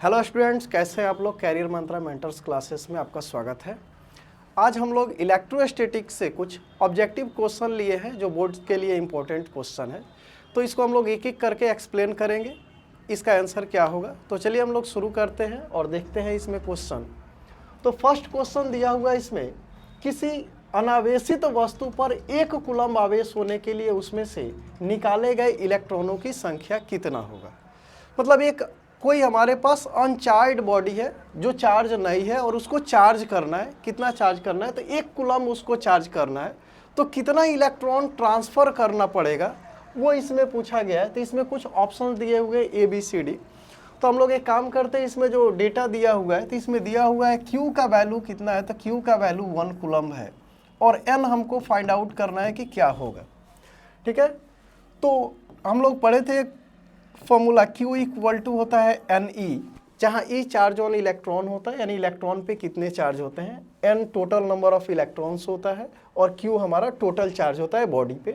Hello students, कैसे हैं आप लोग। कैरियर मंत्रा मेंटर्स क्लासेस में आपका स्वागत है। आज हम लोग इलेक्ट्रोस्टैटिक्स से कुछ ऑब्जेक्टिव क्वेश्चन लिए हैं जो बोर्ड के लिए इम्पोर्टेंट क्वेश्चन है। तो इसको हम लोग एक एक करके एक्सप्लेन करेंगे, इसका आंसर क्या होगा। तो चलिए हम लोग शुरू करते हैं और देखते हैं इसमें क्वेश्चन। तो फर्स्ट क्वेश्चन दिया हुआ इसमें, किसी अनावेशित वस्तु पर 1 कूलम्ब आवेश होने के लिए उसमें से निकाले गए इलेक्ट्रॉनों की संख्या कितना होगा। मतलब एक कोई हमारे पास अनचार्ज बॉडी है जो चार्ज नहीं है और उसको चार्ज करना है। कितना चार्ज करना है, तो 1 कूलम्ब उसको चार्ज करना है, तो कितना इलेक्ट्रॉन ट्रांसफ़र करना पड़ेगा वो इसमें पूछा गया है। तो इसमें कुछ ऑप्शन दिए हुए ABCD। तो हम लोग एक काम करते हैं, इसमें जो डेटा दिया हुआ है तो इसमें दिया हुआ है Q का वैल्यू कितना है, तो Q का वैल्यू 1 कूलम्ब है और N हमको फाइंड आउट करना है कि क्या होगा। ठीक है, तो हम लोग पढ़े थे फॉर्मूला Q इक्वल टू होता है Ne, जहाँ E चार्ज ऑन इलेक्ट्रॉन होता है, यानी इलेक्ट्रॉन पे कितने चार्ज होते हैं, N total number of electrons होता है और Q हमारा टोटल चार्ज होता है बॉडी पे।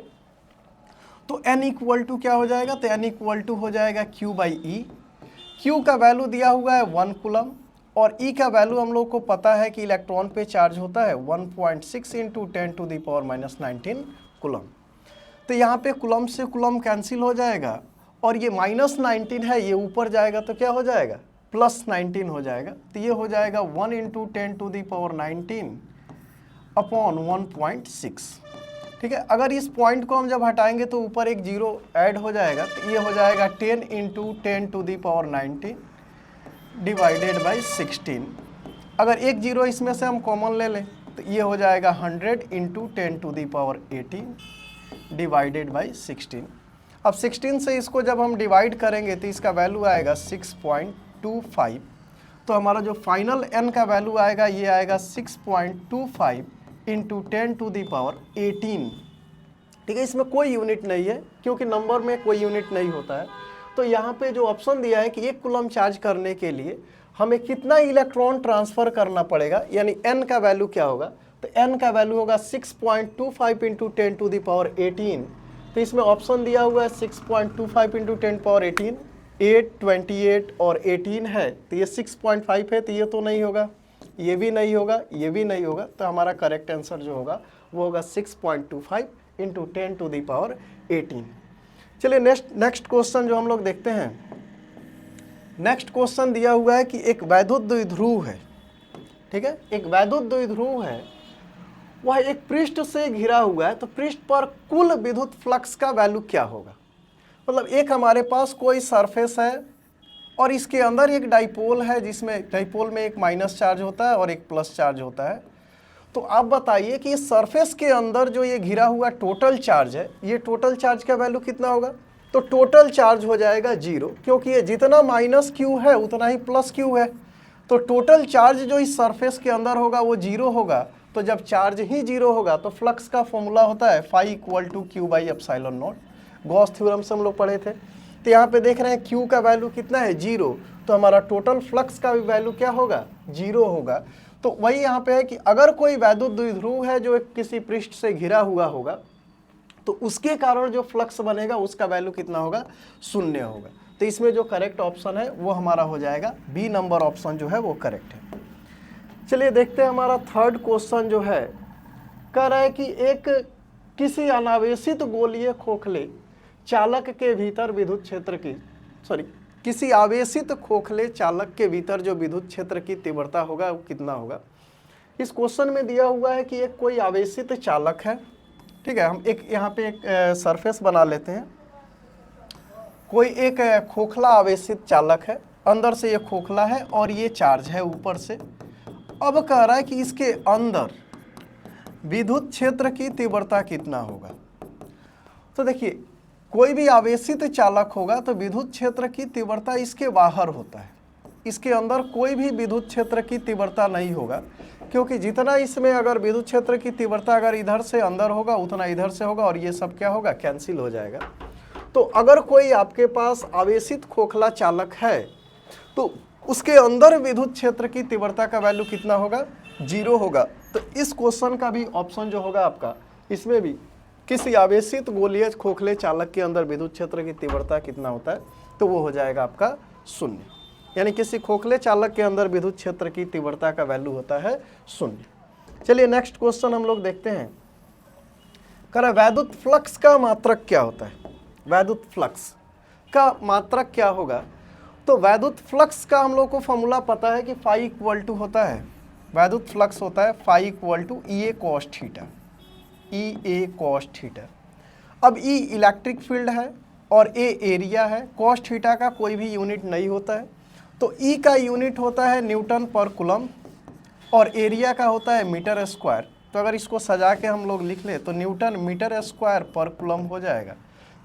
तो N इक्वल टू क्या हो जाएगा, तो N इक्वल टू हो जाएगा Q बाई E। Q का वैल्यू दिया हुआ है 1 कूलम्ब और E का वैल्यू हम लोग को पता है कि इलेक्ट्रॉन पे चार्ज होता है 1.6 इंटू 10⁻⁻19 कूलम्ब। तो यहाँ पे कूलम्ब से कूलम्ब कैंसिल हो जाएगा और ये -19 है, ये ऊपर जाएगा तो क्या हो जाएगा, +19 हो जाएगा। तो ये हो जाएगा 1 इंटू 10⁻19 अपॉन 1.6। ठीक है, अगर इस पॉइंट को हम जब हटाएंगे तो ऊपर एक जीरो ऐड हो जाएगा, तो ये हो जाएगा 10 इंटू 10⁻19 डिवाइडेड बाई 16। अगर एक जीरो इसमें से हम कॉमन ले लें तो ये हो जाएगा 100 इंटू 10⁻18 डिवाइडेड बाई 16। अब 16 से इसको जब हम डिवाइड करेंगे तो इसका वैल्यू आएगा 6.25। तो हमारा जो फाइनल n का वैल्यू आएगा ये आएगा 6.25 इंटू 10⁻18। ठीक है, इसमें कोई यूनिट नहीं है क्योंकि नंबर में कोई यूनिट नहीं होता है। तो यहाँ पे जो ऑप्शन दिया है कि 1 कूलम्ब चार्ज करने के लिए हमें कितना इलेक्ट्रॉन ट्रांसफ़र करना पड़ेगा, यानी n का वैल्यू क्या होगा, तो n का वैल्यू होगा 6.25 इंटू 10⁻18। तो इसमें ऑप्शन दिया हुआ है 6.25 इंटू 10⁻18, 8, 28 और 18 है। तो ये 6.5 है, तो ये तो नहीं होगा, ये भी नहीं होगा, ये भी नहीं होगा। तो हमारा करेक्ट आंसर जो होगा वो होगा 6.25 इंटू 10⁻18। चलिए नेक्स्ट क्वेश्चन जो हम लोग देखते हैं। नेक्स्ट क्वेश्चन दिया हुआ है कि एक वैद्युत द्विध्रुव है। ठीक है, एक वैद्युत द्विध्रुव है, वह एक पृष्ठ से घिरा हुआ है, तो पृष्ठ पर कुल विद्युत फ्लक्स का वैल्यू क्या होगा। मतलब एक हमारे पास कोई सरफेस है और इसके अंदर एक डाइपोल है, जिसमें डाइपोल में एक माइनस चार्ज होता है और एक प्लस चार्ज होता है। तो आप बताइए कि इस सरफेस के अंदर जो ये घिरा हुआ टोटल चार्ज है, ये टोटल चार्ज का वैल्यू कितना होगा। तो टोटल चार्ज हो जाएगा 0, क्योंकि ये जितना -Q है उतना ही +Q है। तो टोटल चार्ज जो इस सरफेस के अंदर होगा वो 0 होगा। तो जब चार्ज ही 0 होगा तो फ्लक्स का फॉर्मूला होता है φ equal to Q by epsilon not. Gauss theorem से हम लोग पढ़े थे। तो यहाँ पे देख रहे हैं Q का वैल्यू कितना है, 0। तो हमारा टोटल फ्लक्स का भी वैल्यू क्या होगा, 0 होगा। तो वही यहाँ पे है कि अगर कोई वैद्युत द्विध्रुव है जो किसी पृष्ठ से घिरा हुआ होगा तो उसके कारण जो फ्लक्स बनेगा उसका वैल्यू कितना होगा, 0 होगा। तो इसमें जो करेक्ट ऑप्शन है वो हमारा हो जाएगा B नंबर ऑप्शन जो है वो करेक्ट है। चलिए देखते हैं हमारा थर्ड क्वेश्चन जो है, कह रहा है कि एक किसी अनावेशित गोलीय खोखले चालक के भीतर विद्युत क्षेत्र की किसी आवेशित खोखले चालक के भीतर जो विद्युत क्षेत्र की तीव्रता होगा वो कितना होगा। इस क्वेश्चन में दिया हुआ है कि एक कोई आवेशित चालक है। ठीक है, हम एक यहाँ पे एक सरफेस बना लेते हैं। कोई एक खोखला आवेशित चालक है, अंदर से ये खोखला है और ये चार्ज है ऊपर से। अब कह रहा है कि इसके अंदर विद्युत क्षेत्र की तीव्रता कितना होगा। तो देखिए, कोई भी आवेशित चालक होगा तो विद्युत क्षेत्र की तीव्रता इसके बाहर होता है, इसके अंदर कोई भी विद्युत क्षेत्र की तीव्रता नहीं होगा, क्योंकि जितना इसमें अगर विद्युत क्षेत्र की तीव्रता अगर इधर से अंदर होगा उतना इधर से होगा और ये सब क्या होगा, कैंसिल हो जाएगा। तो अगर कोई आपके पास आवेशित खोखला चालक है तो उसके अंदर विद्युत क्षेत्र की तीव्रता का वैल्यू कितना होगा, 0 होगा। तो इस क्वेश्चन का भी ऑप्शन जो होगा आपका, इसमें भी किसी आवेशित गोलीय खोखले चालक के अंदर विद्युत क्षेत्र की तीव्रता कितना होता है, तो वो हो जाएगा आपका 0। यानी किसी खोखले चालक के अंदर विद्युत क्षेत्र की तीव्रता का वैल्यू होता है 0। चलिए नेक्स्ट क्वेश्चन हम लोग देखते हैं। कह रहा है वैद्युत फ्लक्स का मात्रक क्या होता है। वैद्युत फ्लक्स का मात्रक क्या होगा। तो वैद्युत फ्लक्स का हम लोग को फॉर्मूला पता है कि फाई इक्वल टू होता है, वैद्युत फ्लक्स होता है phi equal to E A cos theta, E A cos theta. अब ई इलेक्ट्रिक फील्ड है और ए एरिया है, कॉस थीटा का कोई भी यूनिट नहीं होता है, तो ई का यूनिट होता है न्यूटन पर कूलम और एरिया का होता है मीटर स्क्वायर। तो अगर इसको सजा के हम लोग लिख ले तो न्यूटन मीटर स्क्वायर पर कूलम हो जाएगा।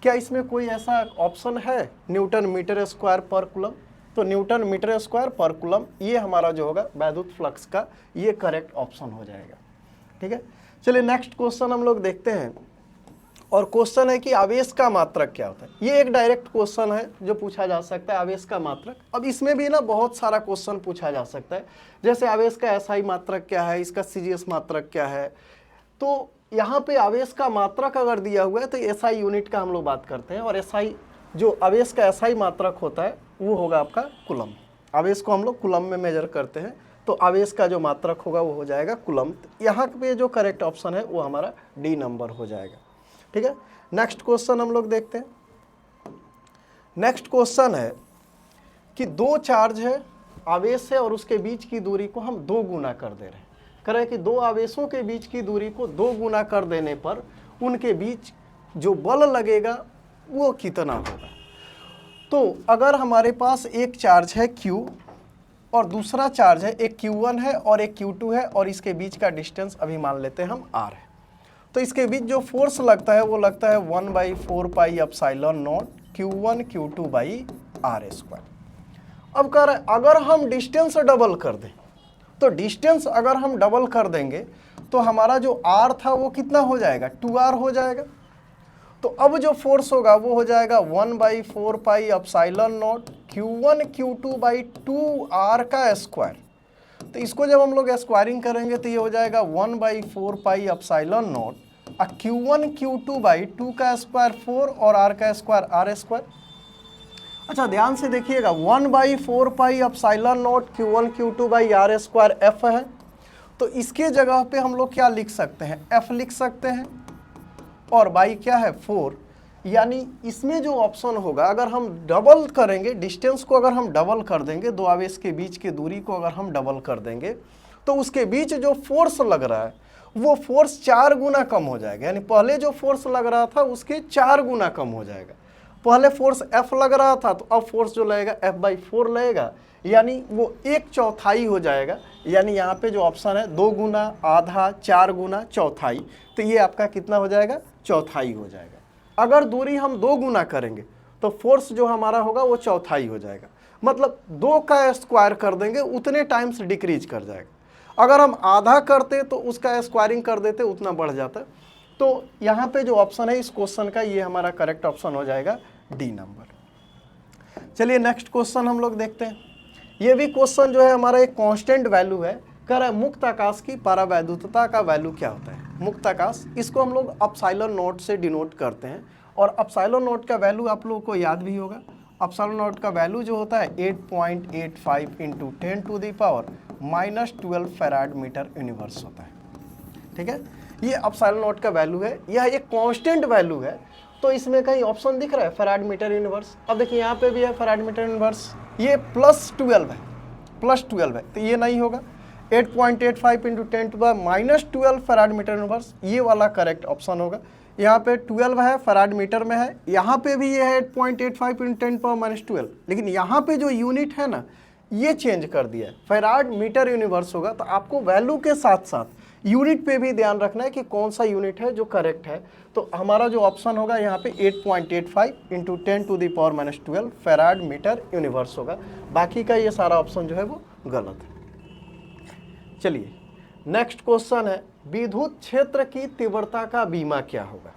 क्या इसमें कोई ऐसा ऑप्शन है न्यूटन मीटर स्क्वायर पर कूलम। तो न्यूटन मीटर स्क्वायर पर कूलम ये हमारा जो होगा वैद्युत फ्लक्स का ये करेक्ट ऑप्शन हो जाएगा। ठीक है, चलिए नेक्स्ट क्वेश्चन हम लोग देखते हैं और क्वेश्चन है कि आवेश का मात्रक क्या होता है। ये एक डायरेक्ट क्वेश्चन है जो पूछा जा सकता है, आवेश का मात्रक। अब इसमें भी ना बहुत सारा क्वेश्चन पूछा जा सकता है, जैसे आवेश का एसआई मात्रक क्या है, इसका सीजीएस मात्रक क्या है। तो यहाँ पे आवेश का मात्रक अगर दिया हुआ है तो एसआई यूनिट का हम लोग बात करते हैं और एसआई जो आवेश का एसआई मात्रक होता है वो होगा आपका कूलम। आवेश को हम लोग कूलम में मेजर करते हैं, तो आवेश का जो मात्रक होगा वो हो जाएगा कूलम। यहाँ पे जो करेक्ट ऑप्शन है वो हमारा डी नंबर हो जाएगा। ठीक है, नेक्स्ट क्वेश्चन हम लोग देखते हैं। नेक्स्ट क्वेश्चन है कि दो चार्ज है, आवेश है और उसके बीच की दूरी को हम 2 गुना कर दे रहे हैं। कह रहे हैं कि दो आवेशों के बीच की दूरी को 2 गुना कर देने पर उनके बीच जो बल लगेगा वो कितना होगा। तो अगर हमारे पास एक चार्ज है Q और दूसरा चार्ज है, एक Q1 है और एक Q2 है और इसके बीच का डिस्टेंस अभी मान लेते हैं हम R है, तो इसके बीच जो फोर्स लगता है वो लगता है 1/4 pi epsilon not Q1 Q2 by R square. अब कह रहे हैं अगर हम डिस्टेंस डबल कर दें, तो डिस्टेंस अगर हम डबल कर देंगे तो हमारा जो R था वो कितना हो जाएगा, 2R हो जाएगा। तो अब जो फोर्स होगा वो हो जाएगा 1/4 pi epsilon not Q1 Q2 by 2R का स्क्वायर। तो इसको जब हम लोग स्क्वायरिंग करेंगे तो ये हो जाएगा 1/4 pi epsilon not Q1 Q2 by 2 का स्क्वायर 4 और R का स्क्वायर R स्क्वायर। अच्छा ध्यान से देखिएगा, 1/4 pi epsilon not Q1 Q2 by R square F है, तो इसके जगह पे हम लोग क्या लिख सकते हैं, F लिख सकते हैं और बाई क्या है 4। यानी इसमें जो ऑप्शन होगा अगर हम डबल करेंगे, डिस्टेंस को अगर हम डबल कर देंगे, दो आवेश के बीच की दूरी को अगर हम डबल कर देंगे तो उसके बीच जो फोर्स लग रहा है वो फोर्स 4 गुना कम हो जाएगा। यानी पहले जो फोर्स लग रहा था उसके 4 गुना कम हो जाएगा। पहले फोर्स F लग रहा था तो अब फोर्स जो लगेगा F/4 लगेगा, यानी वो 1/4 हो जाएगा। यानी यहाँ पे जो ऑप्शन है 2 गुना, आधा, 4 गुना, चौथाई, तो ये आपका कितना हो जाएगा, चौथाई हो जाएगा। अगर दूरी हम 2 गुना करेंगे तो फोर्स जो हमारा होगा वो चौथाई हो जाएगा, मतलब 2 का स्क्वायर कर देंगे उतने टाइम्स डिक्रीज कर जाएगा। अगर हम आधा करते तो उसका स्क्वायरिंग कर देते उतना बढ़ जाता। तो यहाँ पे जो ऑप्शन है इस क्वेश्चन का ये हमारा करेक्ट ऑप्शन हो जाएगा डी नंबर। चलिए नेक्स्ट क्वेश्चन हम लोग देखते हैं। ये भी क्वेश्चन जो है हमारा एक कांस्टेंट वैल्यू है। कह रहा है मुक्त आकाश की परावैद्युतता का वैल्यू क्या होता है। मुक्त आकाश, इसको हम लोग एप्सिलॉन नॉट से डिनोट करते हैं और एप्सिलॉन नॉट का वैल्यू आप लोगों को याद भी होगा। एप्सिलॉन नॉट का वैल्यू जो होता है 8.85 × 10⁻⁻12 फैराड मीटर यूनिवर्स होता है। ठीक है, ये एप्सिलॉन नॉट का वैल्यू है, यह एक कांस्टेंट वैल्यू है। तो इसमें कहीं ऑप्शन दिख रहा है फैराड मीटर यूनिवर्स। अब देखिए यहाँ पे भी है फैराड मीटर यूनिवर्स, ये +12 है, +12 है, तो ये नहीं होगा। 8.85 × 10⁻⁻12 फैराड मीटर यूनिवर्स, ये वाला करेक्ट ऑप्शन होगा। यहाँ पे 12 है, फैराड मीटर में है, यहाँ पे भी ये है 8.85 × 10⁻⁻12, लेकिन यहाँ पे जो यूनिट है ना ये चेंज कर दिया है, फैराड मीटर यूनिवर्स होगा। तो आपको वैल्यू के साथ साथ यूनिट पे भी ध्यान रखना है कि कौन सा यूनिट है जो करेक्ट है। तो हमारा जो ऑप्शन होगा यहाँ पे 8.85 × 10⁻⁻12 फैराड मीटर यूनिवर्स होगा। बाकी का ये सारा ऑप्शन जो है वो गलत है। चलिए नेक्स्ट क्वेश्चन है, विद्युत क्षेत्र की तीव्रता का बीमा क्या होगा।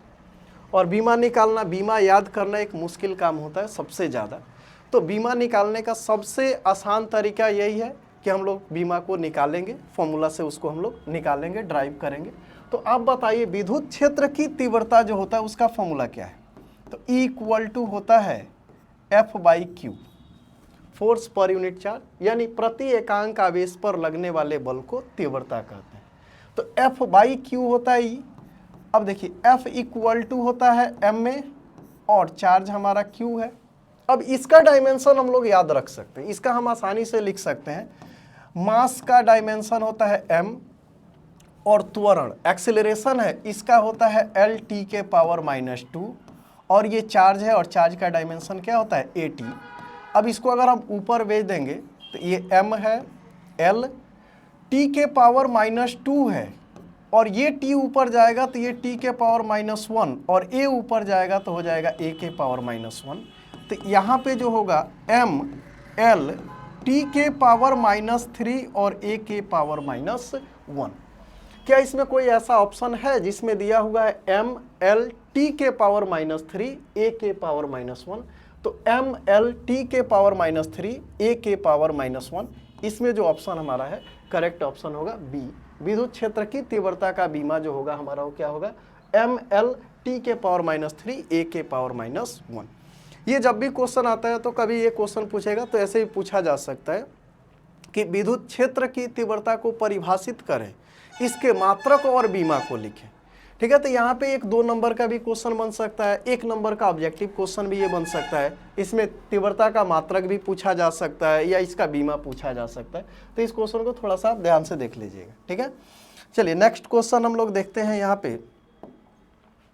और बीमा निकालना, बीमा याद करना एक मुश्किल काम होता है सबसे ज़्यादा। तो बीमा निकालने का सबसे आसान तरीका यही है कि हम लोग बीमा को निकालेंगे, फॉर्मूला से उसको हम लोग निकालेंगे, ड्राइव करेंगे। तो आप बताइए विद्युत क्षेत्र की तीव्रता जो होता है उसका फॉर्मूला क्या है। तो E = होता है F/Q। Force per unit charge, यानी प्रति एकांक आवेश पर लगने वाले बल को तीव्रता कहते हैं। तो F बाई क्यू होता है E। अब देखिए F इक्वल टू होता है M में और चार्ज हमारा Q है। अब इसका डायमेंशन हम लोग याद रख सकते हैं, इसका हम आसानी से लिख सकते हैं। मास का डायमेंशन होता है M और त्वरण एक्सेलरेशन है इसका होता है LT के पावर -2 और ये चार्ज है और चार्ज का डायमेंशन क्या होता है AT। अब इसको अगर हम ऊपर भेज देंगे तो ये M है, L T के पावर -2 है और ये T ऊपर जाएगा तो ये T के पावर -1 और A ऊपर जाएगा तो हो जाएगा A के पावर -1। तो यहाँ पे जो होगा M L T के पावर -3 और A के पावर -1। क्या इसमें कोई ऐसा ऑप्शन है जिसमें दिया हुआ है M L T के पावर -3 A के पावर -1? तो M L T के पावर -3 A के पावर -1, इसमें जो ऑप्शन हमारा है करेक्ट ऑप्शन होगा बी। विद्युत क्षेत्र की तीव्रता का बीमा जो होगा हमारा वो क्या होगा M L T के पावर -3 A के पावर -1। ये जब भी क्वेश्चन आता है तो कभी ये क्वेश्चन पूछेगा तो ऐसे ही पूछा जा सकता है कि विद्युत क्षेत्र की तीव्रता को परिभाषित करें, इसके मात्रक और बीमा को लिखें। ठीक है, तो यहाँ पे एक 2 नंबर का भी क्वेश्चन बन सकता है, 1 नंबर का ऑब्जेक्टिव क्वेश्चन भी ये बन सकता है। इसमें तीव्रता का मात्रक भी पूछा जा सकता है या इसका बीमा पूछा जा सकता है। तो इस क्वेश्चन को थोड़ा सा ध्यान से देख लीजिएगा। ठीक है, चलिए नेक्स्ट क्वेश्चन हम लोग देखते हैं। यहाँ पे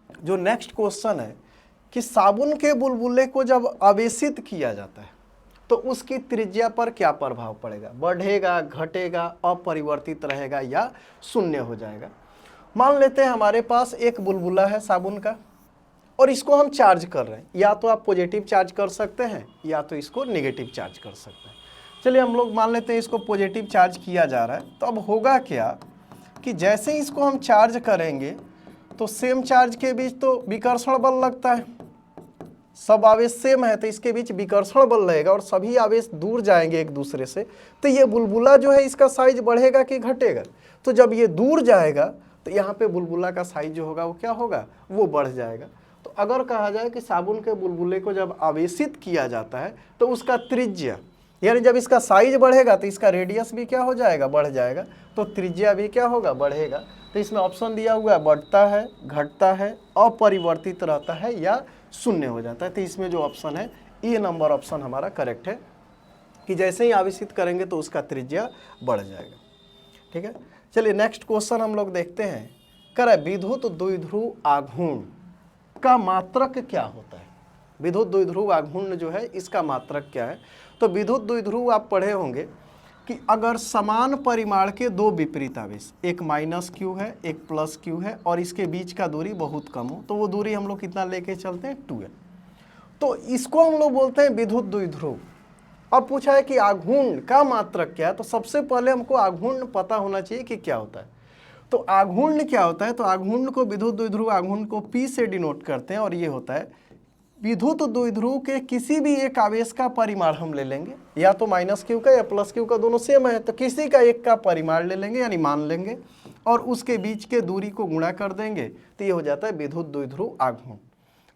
जो नेक्स्ट क्वेश्चन है कि साबुन के बुलबुले को जब आवेशित किया जाता है तो उसकी त्रिज्या पर क्या प्रभाव पड़ेगा, बढ़ेगा, घटेगा, अपरिवर्तित रहेगा या शून्य हो जाएगा। मान लेते हैं हमारे पास एक बुलबुला है साबुन का और इसको हम चार्ज कर रहे हैं, या तो आप पॉजिटिव चार्ज कर सकते हैं या तो इसको नेगेटिव चार्ज कर सकते हैं। चलिए हम लोग मान लेते हैं इसको पॉजिटिव चार्ज किया जा रहा है। तो अब होगा क्या कि जैसे ही इसको हम चार्ज करेंगे तो सेम चार्ज के बीच तो विकर्षण बल लगता है, सब आवेश सेम है तो इसके बीच विकर्षण बल रहेगा और सभी आवेश दूर जाएंगे एक दूसरे से। तो ये बुलबुला जो है इसका साइज बढ़ेगा कि घटेगा? तो जब ये दूर जाएगा तो यहाँ पे बुलबुला का साइज जो होगा वो क्या होगा, वो बढ़ जाएगा। तो अगर कहा जाए कि साबुन के बुलबुले को जब आवेशित किया जाता है तो उसका त्रिज्या, यानी जब इसका साइज बढ़ेगा तो इसका रेडियस भी क्या हो जाएगा, बढ़ जाएगा, तो त्रिज्या भी क्या होगा, बढ़ेगा। तो इसमें ऑप्शन दिया हुआ है बढ़ता है, घटता है, अपरिवर्तित रहता है या शून्य हो जाता है। तो इसमें जो ऑप्शन है ए नंबर ऑप्शन हमारा करेक्ट है कि जैसे ही आवेशित करेंगे तो उसका त्रिज्या बढ़ जाएगा। ठीक है, चलिए नेक्स्ट क्वेश्चन हम लोग देखते हैं। कह विद्युत द्विध्रुव आघूर्ण का मात्रक क्या होता है? विद्युत द्विध्रुव आघूर्ण जो है इसका मात्रक क्या है? तो विद्युत द्विध्रुव आप पढ़े होंगे कि अगर समान परिमाण के 2 विपरीत आवेश, एक -q है एक +q है और इसके बीच का दूरी बहुत कम हो, तो वो दूरी हम लोग कितना लेके चलते हैं, 2l। तो इसको हम लोग बोलते हैं विद्युत द्विध्रुव। अब पूछा है कि आघूर्ण का मात्रक क्या है, तो सबसे पहले हमको आघूर्ण पता होना चाहिए कि क्या होता है। तो आघूर्ण क्या होता है, तो आघूर्ण को, विद्युत द्विध्रुव आघूर्ण को P से डिनोट करते हैं और ये होता है विद्युत द्विध्रुव के किसी भी एक आवेश का परिमाण हम ले लेंगे, या तो -q का या +q का, दोनों सेम है, तो किसी का एक का परिमाण ले लेंगे यानी मान लेंगे और उसके बीच के दूरी को गुणा कर देंगे, तो ये हो जाता है विद्युत द्विध्रुव आघूर्ण।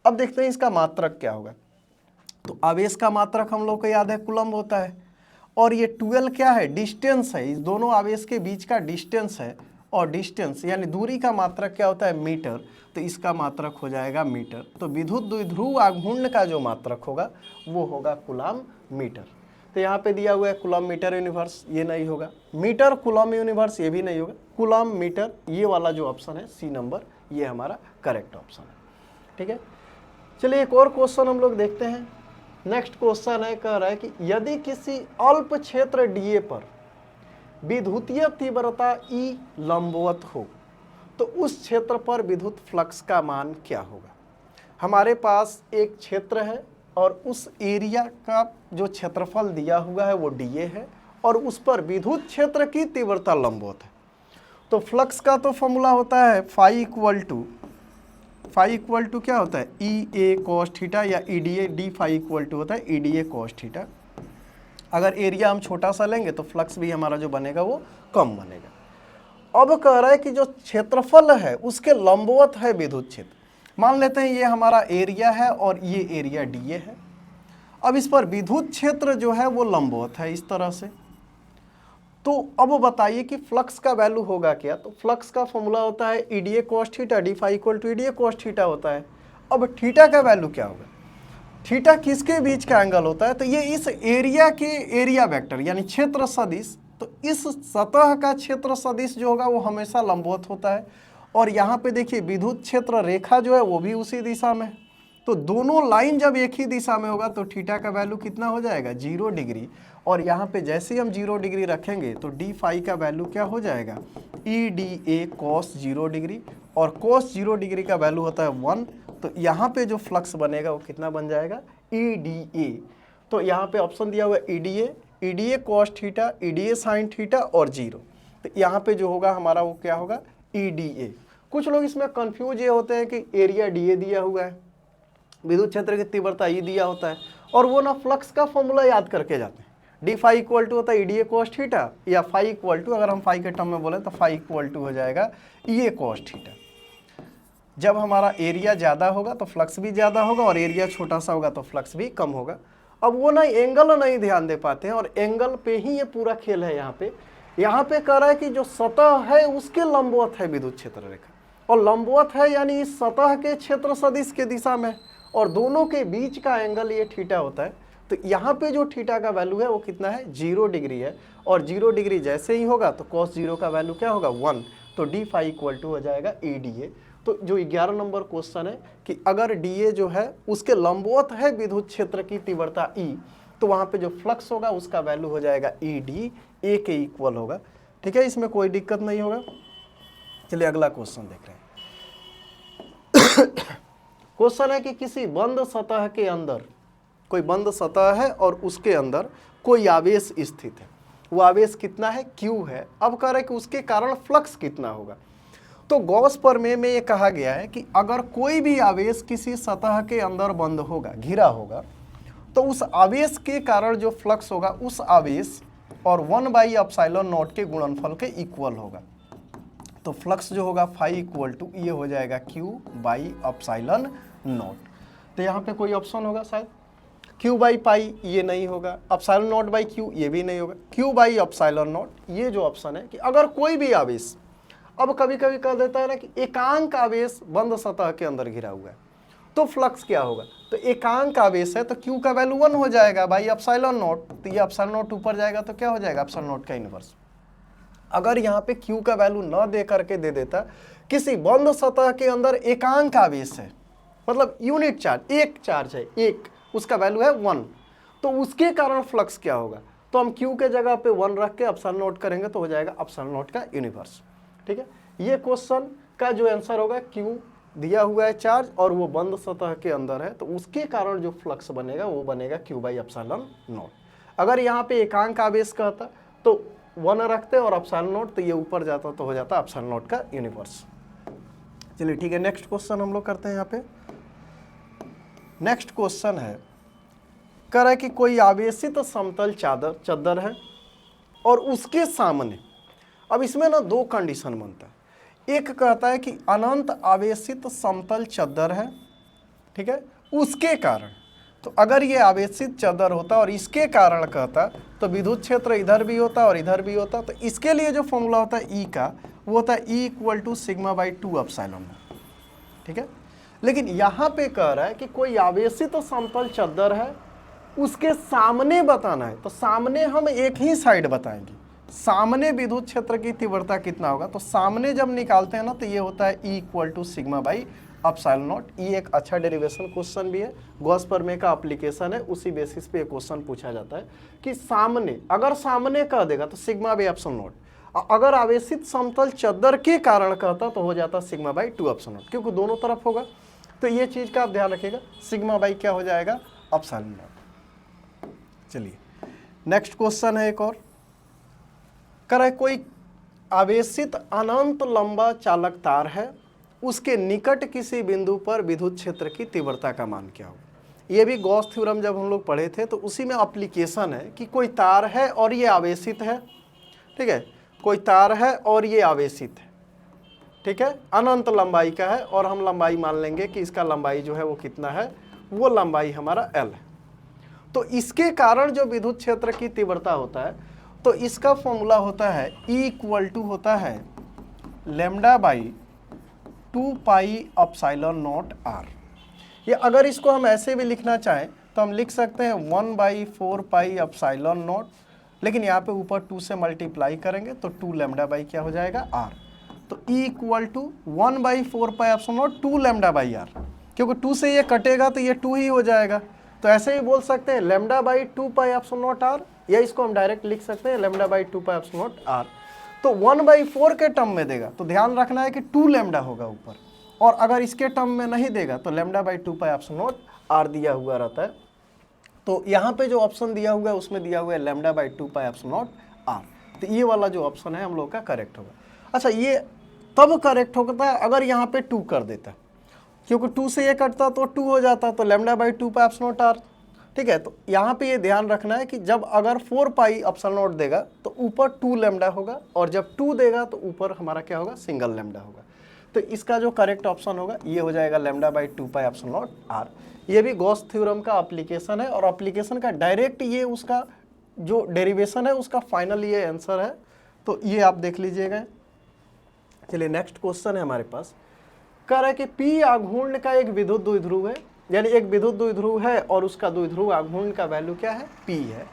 अब देखते हैं इसका मात्रक क्या होगा। तो आवेश का मात्रक हम लोग को याद है कूलम्ब होता है और ये 12 क्या है, डिस्टेंस है, इस दोनों आवेश के बीच का डिस्टेंस है और डिस्टेंस यानी दूरी का मात्रक क्या होता है, मीटर, तो इसका मात्रक हो जाएगा मीटर। तो विद्युत द्विध्रुव आघूर्ण का जो मात्रक होगा वो होगा कूलम्ब मीटर। तो यहाँ पे दिया हुआ है कूलम्ब मीटर यूनिवर्स, ये नहीं होगा, मीटर कूलम्ब यूनिवर्स ये भी नहीं होगा, कूलम्ब मीटर, ये वाला जो ऑप्शन है सी नंबर, ये हमारा करेक्ट ऑप्शन है। ठीक है, चलिए एक और क्वेश्चन हम लोग देखते हैं। नेक्स्ट क्वेश्चन है, कह रहा है कि यदि किसी अल्प क्षेत्र डीए पर विद्युतीय तीव्रता E लंबवत हो तो उस क्षेत्र पर विद्युत फ्लक्स का मान क्या होगा? हमारे पास एक क्षेत्र है और उस एरिया का जो क्षेत्रफल दिया हुआ है वो dA है और उस पर विद्युत क्षेत्र की तीव्रता लंबवत है। तो फ्लक्स का तो फॉर्मूला होता है फाई इक्वल टू क्या होता है, EA cos थीटा या EDA, d phi equal to होता है EDA cos थीटा। अगर एरिया हम छोटा सा लेंगे तो फ्लक्स भी हमारा जो बनेगा वो कम बनेगा। अब कह रहा है कि जो क्षेत्रफल है उसके लंबवत है विद्युत क्षेत्र। मान लेते हैं ये हमारा एरिया है और ये एरिया डीए है। अब इस पर विद्युत क्षेत्र जो है वो लंबवत है इस तरह से। तो अब बताइए कि फ्लक्स का वैल्यू होगा क्या। तो फ्लक्स का फॉर्मूला होता है EDA cos theta, D phi equal to EDA cos theta होता है। अब थीटा का वैल्यू क्या होगा, थीटा किसके बीच का एंगल होता है, तो ये इस एरिया के एरिया वेक्टर यानी क्षेत्र सदिश, तो इस सतह का क्षेत्र सदिश जो होगा वो हमेशा लंबवत होता है। और यहाँ पे देखिए विद्युत क्षेत्र रेखा जो है वो भी उसी दिशा में है। तो दोनों लाइन जब एक ही दिशा में होगा तो थीटा का वैल्यू कितना हो जाएगा, 0 डिग्री। और यहाँ पे जैसे ही हम 0 डिग्री रखेंगे तो डी फाई का वैल्यू क्या हो जाएगा, E D A cos 0 degree, और कॉस 0 डिग्री का वैल्यू होता है 1। तो यहाँ पे जो फ्लक्स बनेगा वो कितना बन जाएगा, ई डी ए। तो यहाँ पे ऑप्शन दिया हुआ है E D A cos theta, E D A sine theta और 0। तो यहाँ पे जो होगा हमारा वो क्या होगा, ई डी ए। कुछ लोग इसमें कंफ्यूज ये होते हैं कि एरिया डी ए दिया हुआ है, विद्युत क्षेत्र की तीव्रता ई दिया होता है, और वो ना फ्लक्स का फॉर्मूला याद करके जाते हैं। डी फाई इक्वल टू होता है E D A cos theta, या फाई इक्वल टू, अगर हम फाई के टर्म में बोले तो फाई इक्वल टू हो जाएगा ई ए कॉस थीटा। जब हमारा एरिया ज़्यादा होगा तो फ्लक्स भी ज़्यादा होगा, और एरिया छोटा सा होगा तो फ्लक्स भी कम होगा। अब वो ना एंगल नहीं ध्यान दे पाते हैं, और एंगल पे ही ये पूरा खेल है। यहाँ पे कह रहा है कि जो सतह है उसके लंबवत है विद्युत क्षेत्र रेखा, और लंबवत है यानी इस सतह के क्षेत्र सदिश के दिशा में, और दोनों के बीच का एंगल ये थीटा होता है। तो यहाँ पे जो थीटा का वैल्यू है वो कितना है, 0 डिग्री है, और 0 डिग्री जैसे ही होगा तो cos 0 का वैल्यू क्या होगा, 1। तो डी फाई इक्वल टू हो जाएगा ई डी ए। तो जो 11 नंबर क्वेश्चन है कि अगर डी ए जो है उसके लंबवत है विद्युत क्षेत्र की तीव्रता ई, तो वहाँ पे जो फ्लक्स होगा उसका वैल्यू हो जाएगा ई डी ए के इक्वल होगा। ठीक है, इसमें कोई दिक्कत नहीं होगा। चलिए अगला क्वेश्चन देख रहे हैं। क्वेश्चन है कि किसी बंद सतह के अंदर, कोई बंद सतह है और उसके अंदर कोई आवेश स्थित है। वो आवेश कितना है, Q है। अब कह रहे हैं कि उसके कारण फ्लक्स कितना होगा। तो गॉस प्रमेय में ये कहा गया है कि अगर कोई भी आवेश किसी सतह के अंदर बंद होगा, घिरा होगा, तो उस आवेश के कारण जो फ्लक्स होगा उस आवेश और 1/ε0 के गुणनफल के इक्वल होगा। तो फ्लक्स जो होगा फाई इक्वल टू ये हो जाएगा Q/ε0। तो यहाँ पे कोई ऑप्शन होगा शायद, Q/π ये नहीं होगा, ε0/Q ये भी नहीं होगा, Q/ε0 ये जो ऑप्शन है कि अगर कोई भी आवेश, अब कभी कभी कह देता है ना कि एकांक आवेश बंद सतह के अंदर घिरा हुआ है तो फ्लक्स क्या होगा। तो एकांक आवेश है तो Q का वैल्यू 1 हो जाएगा बाई ε0। तो ये ε0 ऊपर जाएगा तो क्या हो जाएगा, ε0 का इनवर्स। अगर यहाँ पे Q का वैल्यू न दे करके दे देता, किसी बंद सतह के अंदर एकांक आवेश है, मतलब यूनिट चार्ज, एक चार्ज है, एक, उसका वैल्यू है 1, तो उसके कारण फ्लक्स क्या होगा। तो हम Q के जगह पे 1 रख के ε0 करेंगे तो हो जाएगा ε0 का यूनिवर्स। ठीक है, ये क्वेश्चन का जो आंसर होगा, Q दिया हुआ है चार्ज और वो बंद सतह के अंदर है, तो उसके कारण जो फ्लक्स बनेगा वो बनेगा Q/ε0। अगर यहाँ पे एकांक आवेश कहता तो 1 रखते और ε0, तो ये ऊपर जाता तो हो जाता ε0 का यूनिवर्स। चलिए ठीक है, नेक्स्ट क्वेश्चन हम लोग करते हैं। यहाँ पे नेक्स्ट क्वेश्चन है, कह रहा है कि कोई आवेशित समतल चद्दर है और उसके सामने, अब इसमें ना 2 कंडीशन बनता है। एक कहता है कि अनंत आवेशित समतल चद्दर है, ठीक है, उसके कारण, तो अगर ये आवेशित चद्दर होता और इसके कारण कहता तो विद्युत क्षेत्र इधर भी होता और इधर भी होता। तो इसके लिए जो फॉर्मूला होता है E का, वो होता है E = σ/2ε0। ठीक है, लेकिन यहाँ पे कह रहा है कि कोई आवेशित समतल चद्दर है, उसके सामने बताना है। तो सामने हम एक ही साइड बताएंगे, सामने विद्युत क्षेत्र की तीव्रता कितना होगा। तो सामने जब निकालते हैं ना तो ये होता है E = σ/ε0। ये एक अच्छा डेरिवेशन क्वेश्चन भी है, गॉस प्रमेय का एप्लीकेशन है, उसी बेसिस पे क्वेश्चन पूछा जाता है कि सामने, अगर सामने कह देगा तो σ/ε0, अगर आवेशित समतल चद्दर के कारण कहता तो हो जाता σ/2ε0, क्योंकि दोनों तरफ होगा। तो ये चीज का आप ध्यान रखिएगा, σ क्या हो जाएगा, ε0। चलिए नेक्स्ट क्वेश्चन है एक और, करे कोई आवेशित अनंत लंबा चालक तार है, उसके निकट किसी बिंदु पर विद्युत क्षेत्र की तीव्रता का मान क्या होगा। ये भी गॉस थ्योरम जब हम लोग पढ़े थे तो उसी में एप्लीकेशन है कि कोई तार है और ये आवेशित है। ठीक है, कोई तार है और ये आवेशित है, ठीक है, अनंत लंबाई का है, और हम लंबाई मान लेंगे कि इसका लंबाई जो है वो कितना है, वो लंबाई हमारा L है। तो इसके कारण जो विद्युत क्षेत्र की तीव्रता होता है, तो इसका फॉर्मूला होता है E इक्वल टू होता है lambda by 2 pi epsilon not R। ये अगर इसको हम ऐसे भी लिखना चाहें तो हम लिख सकते हैं 1/4 पाई एप्सिलॉन नॉट, लेकिन यहाँ पे ऊपर 2 से मल्टीप्लाई करेंगे तो 2 लैम्डा बाई क्या हो जाएगा R। तो E equal to 1/4 pi epsilon naught 2 lambda by R, क्योंकि 2 से ये कटेगा तो ये 2 ही हो जाएगा। तो ऐसे ही बोल सकते हैं lambda by 2 pi epsilon not R, या इसको हम डायरेक्ट लिख सकते हैं lambda by 2 pi epsilon not R। तो 1/4 के टर्म में देगा तो ध्यान रखना है कि 2 लैम्डा होगा ऊपर, और अगर इसके टर्म में नहीं देगा तो lambda by 2 pi epsilon not R दिया हुआ रहता है। तो यहाँ पे जो ऑप्शन दिया हुआ है उसमें दिया हुआ है lambda by 2 pi epsilon not R। तो ये वाला जो ऑप्शन है हम लोग का करेक्ट होगा। अच्छा, ये तब करेक्ट होता है अगर यहाँ पे 2 कर देता है, क्योंकि 2 से ये कटता तो 2 हो जाता, तो lambda by 2 pi epsilon not R। ठीक है, तो यहाँ पे ये ध्यान रखना है कि जब अगर 4 पाई एप्सिलॉन नॉट देगा तो ऊपर 2 लैम्डा होगा, और जब 2 देगा तो ऊपर हमारा क्या होगा, सिंगल लैम्डा होगा। तो इसका जो करेक्ट ऑप्शन होगा ये हो जाएगा lambda by 2 pi epsilon not R। ये भी गॉस थ्योरम का एप्लीकेशन है, और एप्लीकेशन का डायरेक्ट ये उसका जो डेरिवेशन है उसका फाइनल ये आंसर है, तो ये आप देख लीजिएगा। चलिए नेक्स्ट क्वेश्चन है हमारे पास, कह रहा है कि P आघूर्ण का एक विद्युत द्विध्रुव है, यानी एक विद्युत द्विध्रुव है और उसका द्विध्रुव आघूर्ण का वैल्यू क्या है, P है,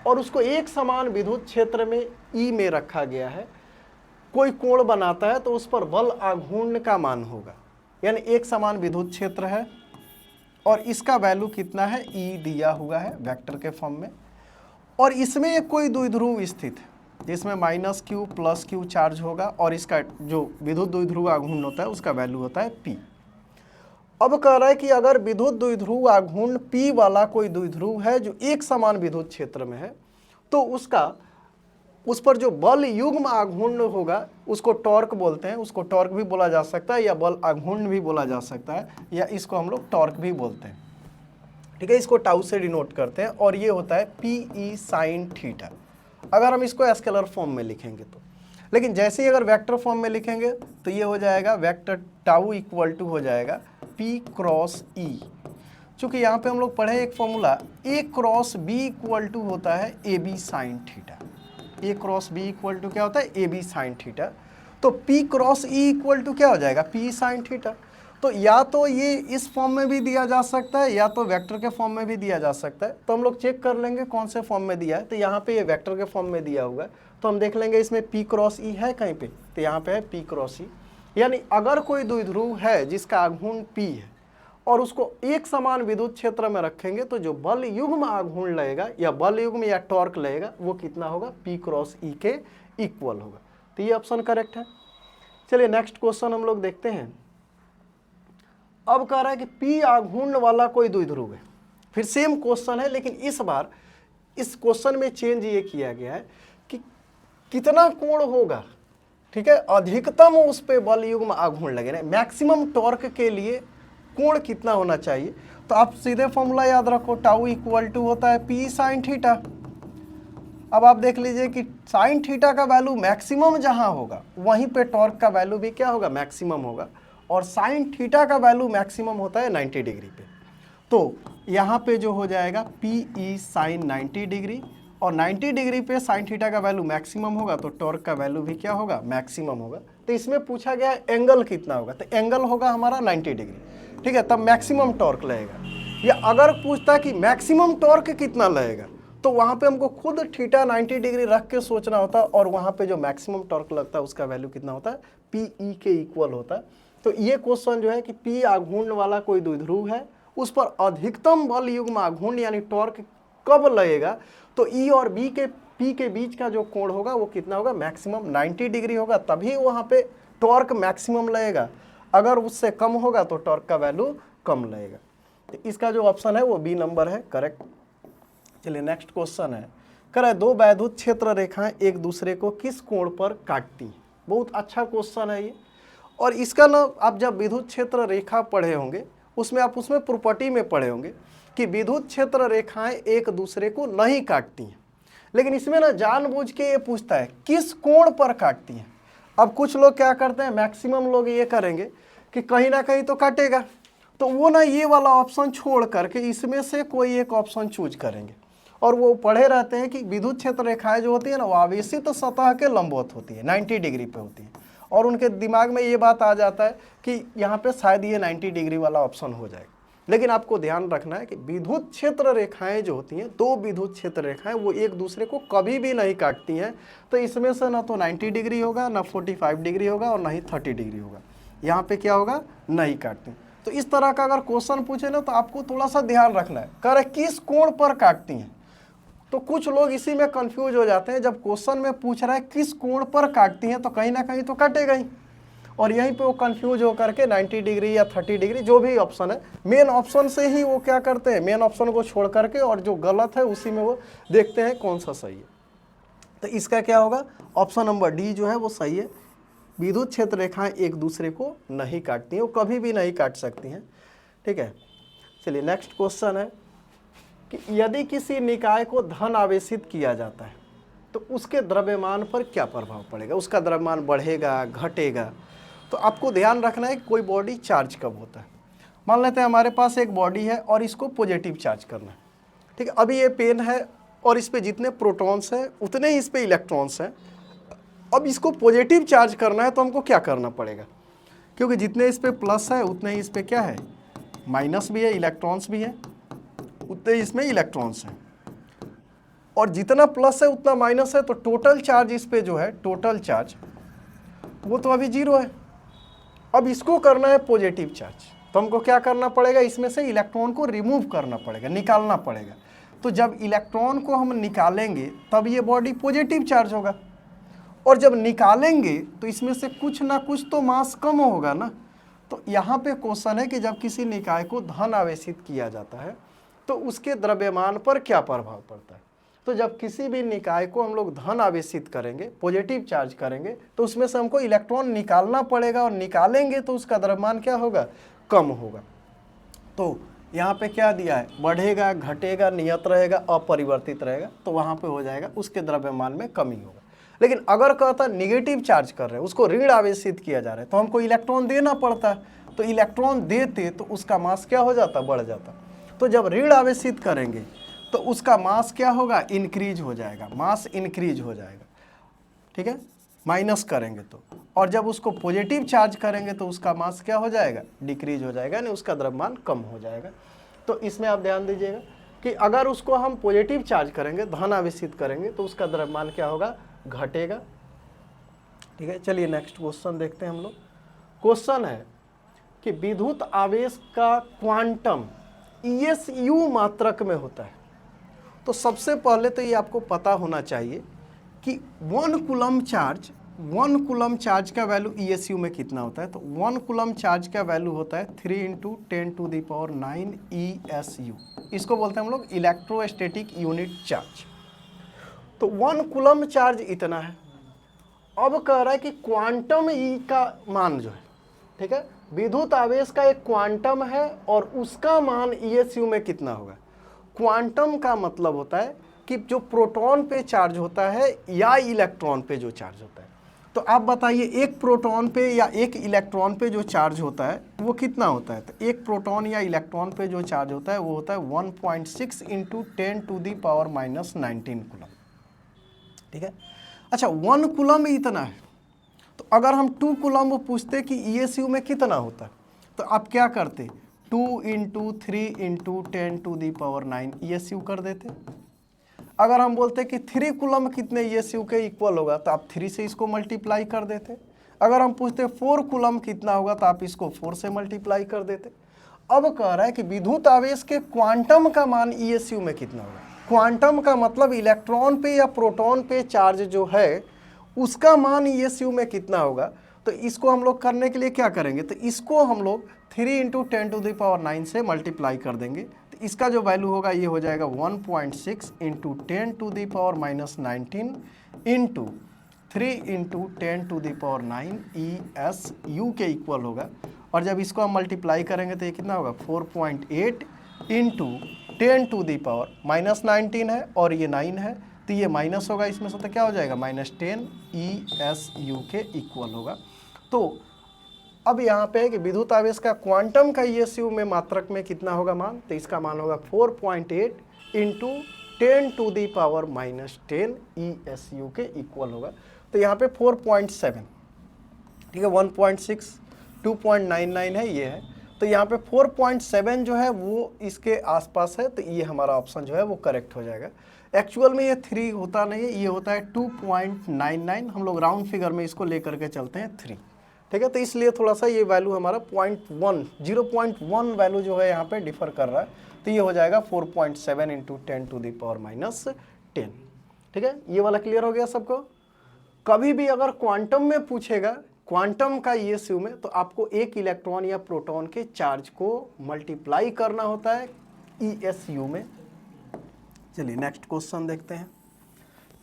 और उसको एक समान विद्युत क्षेत्र में E में रखा गया है। कोई कोण बनाता है तो उस पर बल आघूर्ण का मान होगा, यानी एक समान विद्युत क्षेत्र है और इसका वैल्यू कितना है, E दिया हुआ है वेक्टर के फॉर्म में, और इसमें एक कोई द्विध्रुव स्थित है जिसमें -q प्लस q चार्ज होगा, और इसका जो विद्युत द्विध्रुव आघूर्ण होता है उसका वैल्यू होता है P। अब कह रहा है कि अगर विद्युत द्विध्रुव आघूर्ण P वाला कोई द्विध्रुव है जो एक समान विद्युत क्षेत्र में है, तो उस पर जो बल युग्म आघूर्ण होगा उसको टॉर्क बोलते हैं। उसको टॉर्क भी बोला जा सकता है, या बल आघूर्ण भी बोला जा सकता है, या इसको हम लोग टॉर्क भी बोलते हैं। ठीक है, इसको टाउ से डिनोट करते हैं, और ये होता है PE साइन थीटा, अगर हम इसको स्केलर फॉर्म में लिखेंगे तो। लेकिन जैसे ही अगर वेक्टर फॉर्म में लिखेंगे तो ये हो जाएगा वेक्टर टाउ इक्वल टू हो जाएगा P क्रॉस E। चूँकि यहाँ पे हम लोग पढ़े एक formula A cross B equal to होता है AB sine theta. A cross B equal to क्या होता है, AB साइन थीटा। तो P cross E equal to क्या हो जाएगा, P साइन थीटा। तो या तो ये इस फॉर्म में भी दिया जा सकता है, या तो वेक्टर के फॉर्म में भी दिया जा सकता है। तो हम लोग चेक कर लेंगे कौन से फॉर्म में दिया है। तो यहाँ पे ये वेक्टर के फॉर्म में दिया हुआ है, तो हम देख लेंगे इसमें P क्रॉस E है कहीं पे, तो यहाँ पे है P क्रॉस E। यानी अगर कोई द्विध्रुव है जिसका आघूर्ण P है और उसको एक समान विद्युत क्षेत्र में रखेंगे, तो जो बल युग्म आघूर्ण लगेगा या बल युग्म या टॉर्क लगेगा वो कितना होगा, P क्रॉस E के इक्वल होगा। तो ये ऑप्शन करेक्ट है। चलिए नेक्स्ट क्वेश्चन हम लोग देखते हैं। अब कह रहा है कि P आघूर्ण वाला कोई द्विध्रुव है। फिर सेम क्वेश्चन है, लेकिन इस बार इस क्वेश्चन में चेंज ये किया गया है कि कितना कोण होगा, ठीक है, अधिकतम उस पे बल युग्म आघूर्ण लगे, मैक्सिमम टॉर्क के लिए कोण कितना होना चाहिए। तो आप सीधे फॉर्मूला याद रखो, टाउ इक्वल टू होता है P साइन थीटा। अब आप देख लीजिए कि साइन थीटा का वैल्यू मैक्सिमम जहां होगा वहीं पे टॉर्क का वैल्यू भी क्या होगा, मैक्सिमम होगा, और साइन थीटा का वैल्यू मैक्सिमम होता है 90 डिग्री पे। तो यहाँ पे जो हो जाएगा PE साइन 90 डिग्री, और 90 डिग्री पे साइन थीटा का वैल्यू मैक्सिमम होगा तो टॉर्क का वैल्यू भी क्या होगा, मैक्सिमम होगा। तो इसमें पूछा गया एंगल कितना होगा, तो एंगल होगा हमारा 90 डिग्री, ठीक है, तब मैक्सिमम टॉर्क लगेगा। या अगर पूछता कि मैक्सिमम टॉर्क कितना लगेगा, तो वहाँ पे हमको खुद थीटा 90 डिग्री रख के सोचना होता है, और वहाँ पे जो मैक्सिमम टॉर्क लगता है उसका वैल्यू कितना होता है, PE के इक्वल होता है। तो ये क्वेश्चन जो है कि P आघूर्ण वाला कोई द्विध्रुव है, उस पर अधिकतम बल युग्म आघूर्ण यानी टॉर्क कब लगेगा, तो E और P के बीच का जो कोण होगा वो कितना होगा, मैक्सिमम 90 डिग्री होगा, तभी वहाँ पे टॉर्क मैक्सिमम लगेगा। अगर उससे कम होगा तो टॉर्क का वैल्यू कम लगेगा। तो इसका जो ऑप्शन है वो B नंबर है, करेक्ट। चलिए नेक्स्ट क्वेश्चन है, कह रहा है दो वैद्युत क्षेत्र रेखाएं एक दूसरे को किस कोण पर काटती हैं। बहुत अच्छा क्वेश्चन है ये, और इसका ना आप जब विद्युत क्षेत्र रेखा पढ़े होंगे उसमें आप उसमें प्रॉपर्टी में पढ़े होंगे कि विद्युत क्षेत्र रेखाएं एक दूसरे को नहीं काटती हैं, लेकिन इसमें ना जानबूझ के ये पूछता है किस कोण पर काटती हैं। अब कुछ लोग क्या करते हैं, मैक्सिमम लोग ये करेंगे कि कहीं ना कहीं तो काटेगा, तो वो ना ये वाला ऑप्शन छोड़ करके इसमें से कोई एक ऑप्शन चूज करेंगे और वो पढ़े रहते हैं कि विद्युत क्षेत्र रेखाएं जो होती है ना वो आवेशित सतह के लंबवत होती है, 90 डिग्री पे होती है, और उनके दिमाग में ये बात आ जाता है कि यहाँ पे शायद ये 90 डिग्री वाला ऑप्शन हो जाएगा। लेकिन आपको ध्यान रखना है कि विद्युत क्षेत्र रेखाएं जो होती हैं, दो विद्युत क्षेत्र रेखाएं, वो एक दूसरे को कभी भी नहीं काटती हैं। तो इसमें से ना तो 90 डिग्री होगा, ना 45 डिग्री होगा और ना ही 30 डिग्री होगा। यहाँ पे क्या होगा, नहीं काटती। तो इस तरह का अगर क्वेश्चन पूछे ना तो आपको थोड़ा सा ध्यान रखना है, कह रहे किस कोण पर काटती हैं। तो कुछ लोग इसी में कंफ्यूज हो जाते हैं, जब क्वेश्चन में पूछ रहा है किस कोण पर काटती हैं तो कहीं ना कहीं तो काटेगा ही, और यहीं पे वो कंफ्यूज हो करके 90 डिग्री या 30 डिग्री जो भी ऑप्शन है, मेन ऑप्शन से ही वो क्या करते हैं, मेन ऑप्शन को छोड़ करके और जो गलत है उसी में वो देखते हैं कौन सा सही है। तो इसका क्या होगा, ऑप्शन नंबर डी जो है वो सही है। विद्युत क्षेत्र रेखाएं एक दूसरे को नहीं काटती हैं, वो कभी भी नहीं काट सकती हैं। ठीक है, चलिए नेक्स्ट क्वेश्चन है कि यदि किसी निकाय को धन आवेशित किया जाता है तो उसके द्रव्यमान पर क्या प्रभाव पड़ेगा, उसका द्रव्यमान बढ़ेगा घटेगा। तो आपको ध्यान रखना है कि कोई बॉडी चार्ज कब होता है। मान लेते हैं हमारे पास एक बॉडी है और इसको पॉजिटिव चार्ज करना है। ठीक है, अभी ये पेन है और इस पे जितने प्रोटॉन्स हैं उतने ही इस पे इलेक्ट्रॉन्स हैं। अब इसको पॉजिटिव चार्ज करना है तो हमको क्या करना पड़ेगा, क्योंकि जितने इस पे प्लस है उतने ही इस पे क्या है, माइनस भी है, इलेक्ट्रॉन्स भी है, उतने ही इसमें इलेक्ट्रॉन्स हैं। और जितना प्लस है उतना माइनस है, तो टोटल चार्ज इस पे जो है, टोटल चार्ज वो तो अभी 0 है। अब इसको करना है पॉजिटिव चार्ज, तो हमको क्या करना पड़ेगा, इसमें से इलेक्ट्रॉन को रिमूव करना पड़ेगा, निकालना पड़ेगा। तो जब इलेक्ट्रॉन को हम निकालेंगे तब ये बॉडी पॉजिटिव चार्ज होगा, और जब निकालेंगे तो इसमें से कुछ ना कुछ तो मास कम होगा ना। तो यहाँ पे क्वेश्चन है कि जब किसी निकाय को धन आवेशित किया जाता है तो उसके द्रव्यमान पर क्या प्रभाव पड़ता है। तो जब किसी भी निकाय को हम लोग धन आवेशित करेंगे, पॉजिटिव चार्ज करेंगे, तो उसमें से हमको इलेक्ट्रॉन निकालना पड़ेगा, और निकालेंगे तो उसका द्रव्यमान क्या होगा, कम होगा। तो यहाँ पे क्या दिया है, बढ़ेगा घटेगा, नियत रहेगा, अपरिवर्तित रहेगा, तो वहाँ पे हो जाएगा उसके द्रव्यमान में कमी होगा। लेकिन अगर कहता निगेटिव चार्ज कर रहे हैं, उसको ऋण आवेशित किया जा रहा है, तो हमको इलेक्ट्रॉन देना पड़ता है, तो इलेक्ट्रॉन देते तो उसका मास क्या हो जाता, बढ़ जाता। तो जब ऋण आवेशित करेंगे तो उसका मास क्या होगा, इंक्रीज हो जाएगा, मास इंक्रीज हो जाएगा। ठीक है, माइनस करेंगे तो, और जब उसको पॉजिटिव चार्ज करेंगे तो उसका मास क्या हो जाएगा, डिक्रीज हो जाएगा, यानी उसका द्रव्यमान कम हो जाएगा। तो इसमें आप ध्यान दीजिएगा कि अगर उसको हम पॉजिटिव चार्ज करेंगे, धन आवेशित करेंगे, तो उसका द्रव्यमान क्या होगा, घटेगा। ठीक है, चलिए नेक्स्ट क्वेश्चन देखते हैं हम लोग। क्वेश्चन है कि विद्युत आवेश का क्वांटम ESU मात्रक में होता है। तो सबसे पहले तो ये आपको पता होना चाहिए कि 1 कूलम चार्ज का वैल्यू ESU में कितना होता है। तो 1 कूलम चार्ज का वैल्यू होता है 3 × 10⁹ ESU। इसको बोलते हैं हम लोग इलेक्ट्रोस्टैटिक यूनिट चार्ज। तो 1 कूलम चार्ज इतना है। अब कह रहा है कि क्वांटम E का मान जो है, ठीक है, विद्युत आवेश का एक क्वांटम है और उसका मान ESU में कितना होगा। क्वांटम का मतलब होता है कि जो प्रोटॉन पे चार्ज होता है या इलेक्ट्रॉन पे जो चार्ज होता है। तो आप बताइए एक प्रोटॉन पे या एक इलेक्ट्रॉन पे जो चार्ज होता है वो कितना होता है। तो एक प्रोटॉन या इलेक्ट्रॉन पे जो चार्ज होता है वो होता है 1.6 × 10⁻⁻19 कूलम। ठीक है, अच्छा 1 कूलम ही इतना है। तो अगर हम 2 कूलम पूछते कि ESU में कितना होता है, तो आप क्या करते, 2 × 3 × 10⁻9 ESU कर देते। अगर हम बोलते कि 3 कूलम कितने ESU के इक्वल होगा, तो आप 3 से इसको मल्टीप्लाई कर देते। अगर हम पूछते 4 कूलम कितना होगा, तो आप इसको 4 से मल्टीप्लाई कर देते। अब कह रहा है कि विद्युत आवेश के क्वांटम का मान ESU में कितना होगा। क्वांटम का मतलब इलेक्ट्रॉन पे या प्रोटॉन पे चार्ज जो है उसका मान ESU में कितना होगा। तो इसको हम लोग करने के लिए क्या करेंगे, तो इसको हम लोग 3 × 10⁻9 से मल्टीप्लाई कर देंगे। तो इसका जो वैल्यू होगा ये हो जाएगा 1.6 × 10⁻19 इंटू 3 × 10⁻9 ESU के इक्वल होगा। और जब इसको हम मल्टीप्लाई करेंगे तो ये कितना होगा, 4.8 × 10⁻19 है और ये 9 है, तो ये माइनस होगा इसमें से, तो क्या हो जाएगा, -10 ESU के इक्वल होगा। तो अब यहाँ पे है कि विद्युत आवेश का क्वांटम का ESU में मात्रक में कितना होगा मान, तो इसका मान होगा 4.8 इंटू 10⁻⁻10 ESU के इक्वल होगा। तो यहाँ पे 4.7, ठीक है, 1.6, 2.99 है, ये है। तो यहाँ पे 4.7 जो है वो इसके आसपास है, तो ये हमारा ऑप्शन जो है वो करेक्ट हो जाएगा। एक्चुअल में ये 3 होता नहीं है, ये होता है 2.99। हम लोग राउंड फिगर में इसको लेकर के चलते हैं 3, ठीक है। तो इसलिए थोड़ा सा ये वैल्यू हमारा 0.1 वैल्यू जो है यहाँ पे डिफर कर रहा है, तो ये हो जाएगा 4.7 इंटू 10⁻⁻10, ठीक है। ये वाला क्लियर हो गया सबको। कभी भी अगर क्वांटम में पूछेगा, क्वांटम का ESU में, तो आपको एक इलेक्ट्रॉन या प्रोटॉन के चार्ज को मल्टीप्लाई करना होता है ESU में। चलिए नेक्स्ट क्वेश्चन देखते हैं।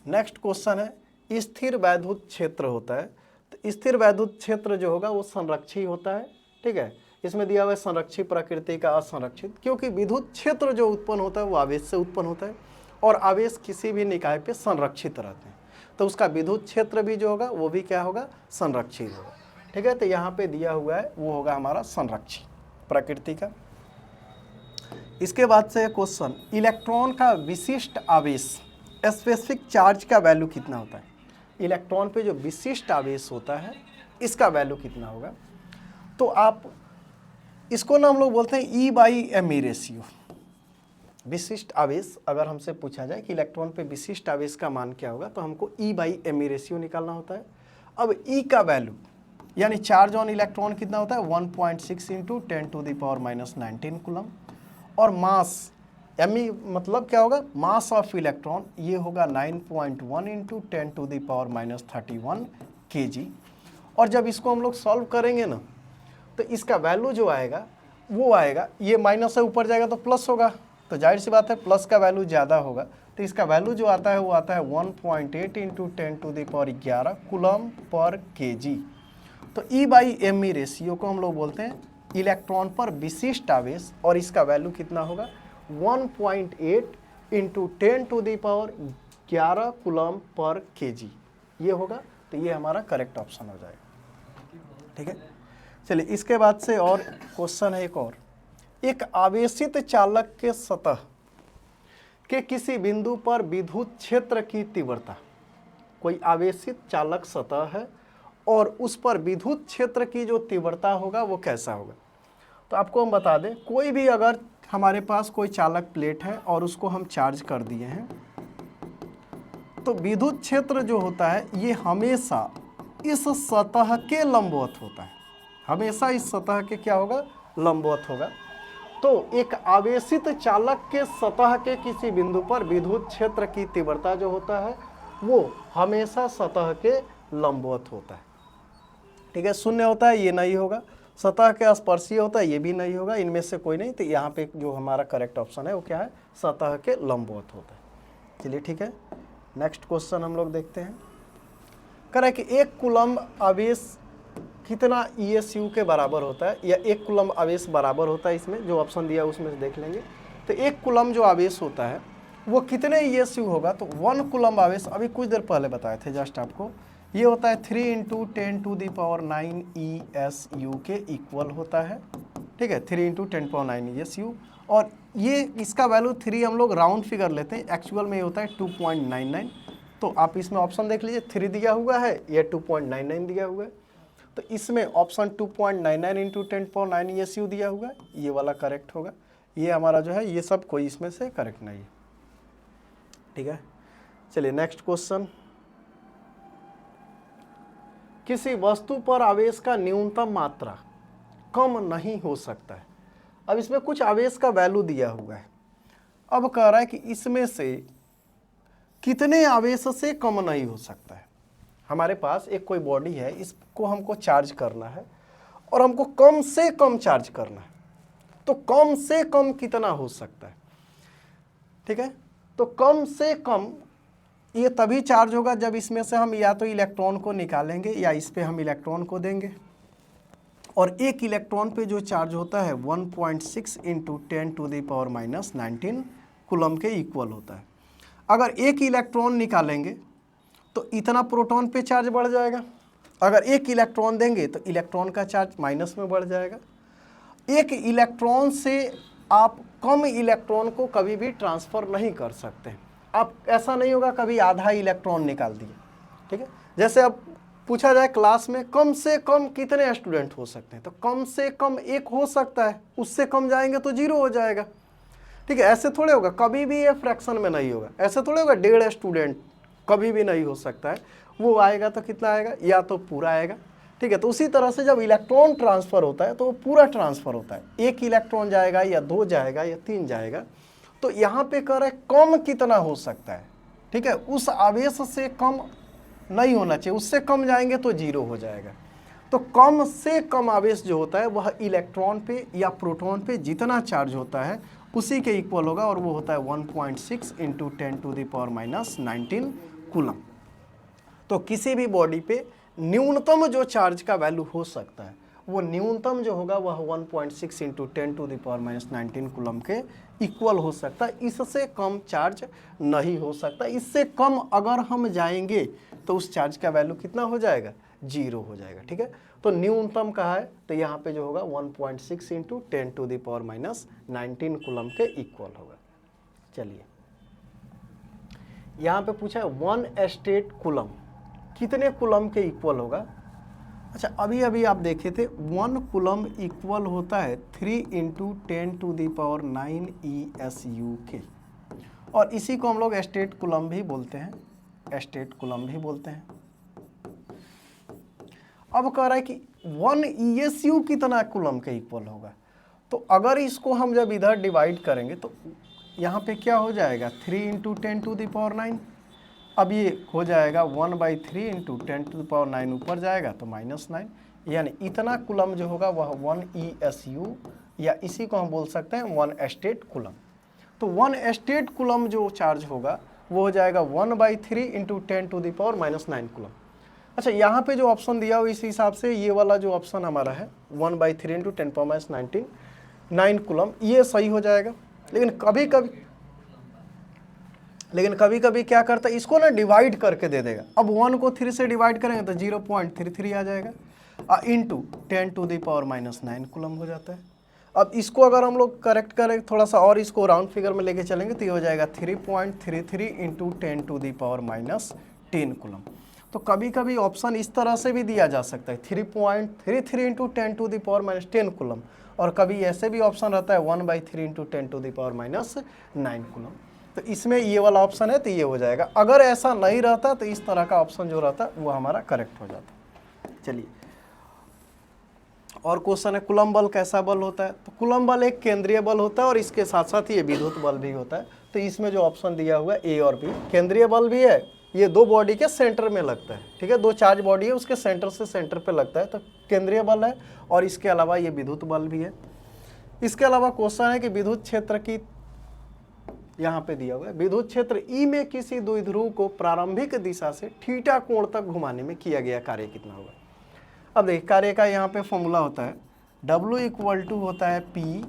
नेक्स्ट क्वेश्चन है स्थिर वैद्युत क्षेत्र होता है। तो स्थिर वैद्युत क्षेत्र जो होगा वो संरक्षी होता है, ठीक है। इसमें दिया हुआ है संरक्षी प्रकृति का असंरक्षित, क्योंकि विद्युत क्षेत्र जो उत्पन्न होता है वो आवेश से उत्पन्न होता है और आवेश किसी भी निकाय पे संरक्षित रहते हैं, तो उसका विद्युत क्षेत्र भी जो होगा वो भी क्या होगा, संरक्षित होगा, ठीक है। तो यहाँ पे दिया हुआ है वो होगा हमारा संरक्षी प्रकृति का। इसके बाद से क्वेश्चन, इलेक्ट्रॉन का विशिष्ट आवेश स्पेसिफिक चार्ज का वैल्यू कितना होता है। इलेक्ट्रॉन पे जो विशिष्ट आवेश होता है इसका वैल्यू कितना होगा, तो आप इसको ना हम लोग बोलते हैं E/me रेशियो। विशिष्ट आवेश अगर हमसे पूछा जाए कि इलेक्ट्रॉन पे विशिष्ट आवेश का मान क्या होगा, तो हमको E/me रेशियो निकालना होता है। अब E का वैल्यू यानी चार्ज ऑन इलेक्ट्रॉन कितना होता है, 1.6 इंटू 10⁻⁻19 कूलम, और मास Me मतलब क्या होगा, मास ऑफ इलेक्ट्रॉन, ये होगा 9.1 इंटू 10⁻31 kg। और जब इसको हम लोग सॉल्व करेंगे ना, तो इसका वैल्यू जो आएगा वो आएगा, ये माइनस से ऊपर जाएगा तो प्लस होगा, तो जाहिर सी बात है प्लस का वैल्यू ज़्यादा होगा, तो इसका वैल्यू जो आता है वो आता है 1.8 इंटू 10⁻11 कूलम पर kg। तो E/me रेशियो को हम लोग बोलते हैं इलेक्ट्रॉन पर विशिष्ट आवेश, और इसका वैल्यू कितना होगा, 1.8 इंटू 10⁻11 कूलम पर kg, ये होगा। तो ये हमारा करेक्ट ऑप्शन हो जाएगा, ठीक है। चलिए इसके बाद से और क्वेश्चन है एक और, एक आवेशित चालक के सतह के किसी बिंदु पर विद्युत क्षेत्र की तीव्रता, कोई आवेशित चालक सतह है और उस पर विद्युत क्षेत्र की जो तीव्रता होगा वो कैसा होगा। तो आपको हम बता दें, कोई भी अगर हमारे पास कोई चालक प्लेट है और उसको हम चार्ज कर दिए हैं, तो विद्युत क्षेत्र जो होता है ये हमेशा इस सतह के लंबवत होता है, हमेशा इस सतह के क्या होगा, लंबवत होगा। तो एक आवेशित चालक के सतह के किसी बिंदु पर विद्युत क्षेत्र की तीव्रता जो होता है वो हमेशा सतह के लंबवत होता है, ठीक है। शून्य होता है, ये नहीं होगा। सतह के स्पर्शीय होता है, ये भी नहीं होगा, इनमें से कोई नहीं। तो यहाँ पे जो हमारा करेक्ट ऑप्शन है वो क्या है, सतह के लंबवत होता है। चलिए ठीक है, नेक्स्ट क्वेश्चन हम लोग देखते हैं। कह रहा है कि 1 कूलम्ब आवेश कितना ESU के बराबर होता है, या 1 कूलम्ब आवेश बराबर होता है, इसमें जो ऑप्शन दिया उसमें से देख लेंगे। तो 1 कूलम्ब जो आवेश होता है वो कितने ESU होगा, तो 1 कूलम्ब आवेश अभी कुछ देर पहले बताए थे जस्ट आपको, ये होता है 3 इंटू 10⁻9 ESU के इक्वल होता है, ठीक है, 3 इंटू 10⁻9 ESU। और ये इसका वैल्यू 3 हम लोग राउंड फिगर लेते हैं, एक्चुअल में ये होता है 2.99। तो आप इसमें ऑप्शन देख लीजिए, 3 दिया हुआ है या 2.99 दिया हुआ है। तो इसमें ऑप्शन 2.99 इंटू 10⁻9 ESU दिया हुआ है, ये वाला करेक्ट होगा। ये हमारा जो है ये सब कोई इसमें से करेक्ट नहीं है, ठीक है। चलिए नेक्स्ट क्वेश्चन, किसी वस्तु पर आवेश का न्यूनतम मात्रा कम नहीं हो सकता है। अब इसमें कुछ आवेश का वैल्यू दिया हुआ है, अब कह रहा है कि इसमें से कितने आवेश से कम नहीं हो सकता है। हमारे पास एक कोई बॉडी है, इसको हमको चार्ज करना है और हमको कम से कम चार्ज करना है, तो कम से कम कितना हो सकता है, ठीक है। तो कम से कम ये तभी चार्ज होगा जब इसमें से हम या तो इलेक्ट्रॉन को निकालेंगे या इस पे हम इलेक्ट्रॉन को देंगे। और एक इलेक्ट्रॉन पे जो चार्ज होता है 1.6 इंटू 10⁻⁻19 कूलम के इक्वल होता है। अगर एक इलेक्ट्रॉन निकालेंगे तो इतना प्रोटॉन पे चार्ज बढ़ जाएगा, अगर एक इलेक्ट्रॉन देंगे तो इलेक्ट्रॉन का चार्ज माइनस में बढ़ जाएगा। एक इलेक्ट्रॉन से आप कम इलेक्ट्रॉन को कभी भी ट्रांसफ़र नहीं कर सकते। आप ऐसा नहीं होगा कभी आधा इलेक्ट्रॉन निकाल दिए, ठीक है। जैसे अब पूछा जाए क्लास में कम से कम कितने स्टूडेंट हो सकते हैं, तो कम से कम एक हो सकता है, उससे कम जाएंगे तो 0 हो जाएगा, ठीक है। ऐसे थोड़े होगा, कभी भी ये फ्रैक्शन में नहीं होगा। ऐसे थोड़े होगा 1.5 स्टूडेंट, कभी भी नहीं हो सकता है। वो आएगा तो कितना आएगा, या तो पूरा आएगा, ठीक है। तो उसी तरह से जब इलेक्ट्रॉन ट्रांसफ़र होता है तो वो पूरा ट्रांसफ़र होता है। एक इलेक्ट्रॉन जाएगा या 2 जाएगा या 3 जाएगा, तो यहाँ पे कह रहे कम कितना हो सकता है, ठीक है। उस आवेश से कम नहीं होना चाहिए, उससे कम जाएंगे तो 0 हो जाएगा। तो कम से कम आवेश जो होता है वह इलेक्ट्रॉन पे या प्रोटॉन पे जितना चार्ज होता है उसी के इक्वल होगा, और वो होता है 1.6 × 10⁻⁻19 कूलम। तो किसी भी बॉडी पे न्यूनतम जो चार्ज का वैल्यू हो सकता है वो न्यूनतम जो होगा वह 1.6 × 10⁻⁻19 कूलम के इक्वल हो सकता है। इससे कम चार्ज नहीं हो सकता। इससे कम अगर हम जाएंगे तो उस चार्ज का वैल्यू कितना हो जाएगा, 0 हो जाएगा, ठीक है। तो न्यूनतम कहा है तो यहाँ पे जो होगा 1.6 × 10⁻⁻19 कूलम के इक्वल होगा। चलिए, यहाँ पे पूछा है 1 स्टेट कूलम कितने कूलम के इक्वल होगा। अच्छा, अभी अभी आप देखे थे 1 कूलम इक्वल होता है 3 × 10⁻9 ESU के, और इसी को हम लोग स्टेट कूलम भी बोलते हैं, स्टेट कूलम भी बोलते हैं। अब कह रहा है कि 1 ESU कितना कूलम के इक्वल होगा। तो अगर इसको हम जब इधर डिवाइड करेंगे तो यहाँ पे क्या हो जाएगा, 3 × 10⁻9। अब ये हो जाएगा 1/3 × 10⁻9, ऊपर जाएगा तो -9, यानी इतना कूलम जो होगा वह 1 ESU, या इसी को हम बोल सकते हैं 1 स्टेट कूलम। तो 1 स्टेट कूलम जो चार्ज होगा वो हो जाएगा 1/3 × 10⁻9 कूलम। अच्छा, यहाँ पे जो ऑप्शन दिया हो इस हिसाब से ये वाला जो ऑप्शन हमारा है 1/3 × 10⁻9 कूलम, ये सही हो जाएगा। लेकिन कभी कभी क्या करता है, इसको ना डिवाइड करके दे देगा। अब 1 को 3 से डिवाइड करेंगे तो 0.33 आ जाएगा, इंटू 10⁻9 कूलम हो जाता है। अब इसको अगर हम लोग करेक्ट करें थोड़ा सा और इसको राउंड फिगर में लेके चलेंगे तो ये हो जाएगा 3.33 × 10⁻10 कूलम। तो कभी कभी ऑप्शन इस तरह से भी दिया जा सकता है 3.33 × 10⁻10 कूलम, और कभी ऐसे भी ऑप्शन रहता है 1/3 × 10⁻9 कूलम। तो इसमें ये वाला ऑप्शन है तो ये हो जाएगा। अगर ऐसा नहीं रहता तो इस तरह का ऑप्शन जो रहता वो हमारा करेक्ट हो जाता। चलिए, और क्वेश्चन है कूलम बल कैसा बल होता है। तो कूलम बल एक केंद्रीय बल होता है और इसके साथ साथ ये विद्युत बल भी होता है। तो इसमें जो ऑप्शन दिया हुआ है ए और बी, केंद्रीय बल भी है, ये 2 बॉडी के सेंटर में लगता है, ठीक है। 2 चार्ज बॉडी है, उसके सेंटर से सेंटर पे लगता है, तो केंद्रीय बल है। और इसके अलावा ये विद्युत बल भी है। इसके अलावा क्वेश्चन है कि विद्युत क्षेत्र की, यहाँ पे दिया हुआ है, विद्युत क्षेत्र ई में किसी द्विध्रुव को प्रारंभिक दिशा से थीटा कोण तक घुमाने में किया गया कार्य कितना होगा। अब देखिए, कार्य का यहाँ पे फॉर्मूला होता है W = होता है P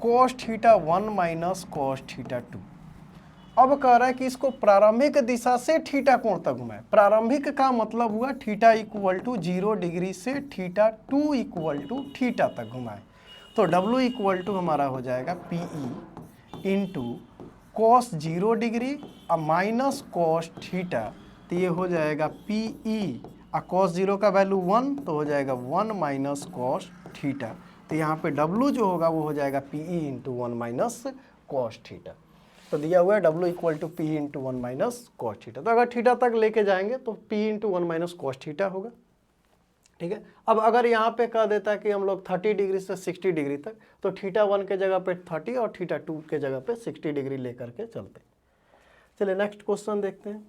cos θ1 - cos θ2। अब कह रहा है कि इसको प्रारंभिक दिशा से थीटा कोण तक घुमाए। प्रारंभिक का मतलब हुआ θ = 0 डिग्री से θ2 = थीटा तक घुमाए। तो W = हमारा हो जाएगा PE × cos 0 degree minus cos theta, तो ये हो जाएगा PE, और cos 0 का वैल्यू 1 तो हो जाएगा 1 - cos थीटा। तो यहाँ पे W जो होगा वो हो जाएगा PE × 1 - cos थीटा। तो दिया हुआ है W = PE × 1 - cos थीटा। तो अगर थीटा तक लेके जाएंगे तो PE × 1 - cos थीटा होगा, ठीक है। अब अगर यहाँ पे कह देता है कि हम लोग 30 डिग्री से 60 डिग्री तक, तो θ1 के जगह पे 30 और θ2 के जगह पे 60 डिग्री लेकर के चलते हैं। चलिए नेक्स्ट क्वेश्चन देखते हैं।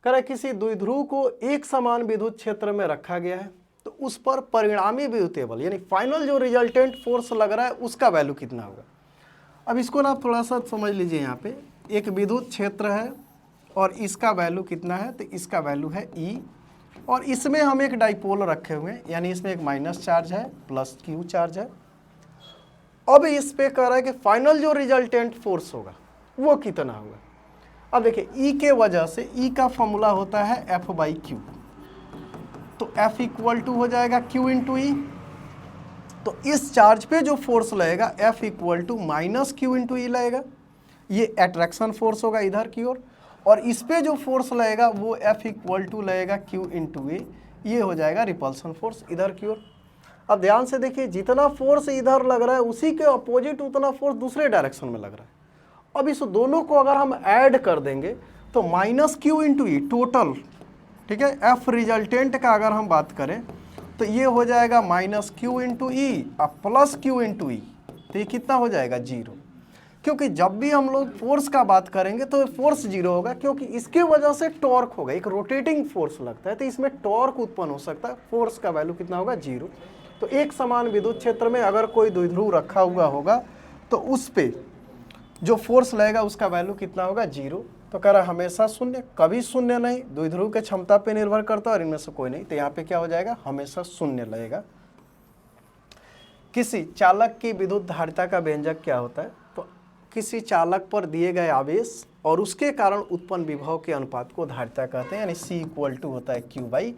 कह रहा है किसी द्विध्रुव को एक समान विद्युत क्षेत्र में रखा गया है, तो उस पर परिणामी विद्युतीय बल यानी फाइनल जो रिजल्टेंट फोर्स लग रहा है उसका वैल्यू कितना होगा। अब इसको ना आप थोड़ा सा समझ लीजिए। यहाँ पे एक विद्युत क्षेत्र है और इसका वैल्यू कितना है, तो इसका वैल्यू है E, और इसमें हम एक डाइपोल रखे हुए हैं, यानी इसमें एक माइनस चार्ज है प्लस Q चार्ज है। अब इस पे कह रहा है कि फाइनल जो रिजल्टेंट फोर्स होगा वो कितना होगा। अब देखिए E के वजह से, E का फॉर्मूला होता है F/Q, तो F इक्वल टू हो जाएगा Q इंटू ई। तो इस चार्ज पे जो फोर्स लगेगा F equal to minus Q into E लगेगा, ये अट्रैक्शन फोर्स होगा इधर की ओर, और इस पे जो फोर्स लगेगा वो F इक्वल टू लगेगा Q इंटू ए, ये हो जाएगा रिपल्सन फोर्स इधर की ओर। अब ध्यान से देखिए, जितना फोर्स इधर लग रहा है उसी के अपोजिट उतना फोर्स दूसरे डायरेक्शन में लग रहा है। अब इस दोनों को अगर हम ऐड कर देंगे तो माइनस क्यू इंटू ई टोटल, ठीक है, एफ रिजल्टेंट का अगर हम बात करें तो ये हो जाएगा माइनस क्यू इंटू ई और प्लस क्यू इंटू ई, तो ये कितना हो जाएगा 0। क्योंकि जब भी हम लोग फोर्स का बात करेंगे तो फोर्स 0 होगा, क्योंकि इसके वजह से टॉर्क होगा, एक रोटेटिंग फोर्स लगता है तो इसमें टॉर्क उत्पन्न हो सकता है, फोर्स का वैल्यू कितना होगा 0। तो एक समान विद्युत क्षेत्र में अगर कोई द्विध्रुव रखा हुआ होगा तो उस पे जो फोर्स लगेगा उसका वैल्यू कितना होगा 0। तो कह रहा हमेशा शून्य, कभी शून्य नहीं, द्विध्रुव के क्षमता पे निर्भर करता है और इनमें से कोई नहीं, तो यहाँ पे क्या हो जाएगा हमेशा शून्य लगेगा। किसी चालक की विद्युत धारिता का व्यंजक क्या होता है? तो किसी चालक पर दिए गए आवेश और उसके कारण उत्पन्न विभव के अनुपात को धारिता कहते हैं, यानी C इक्वल टू होता है Q/V।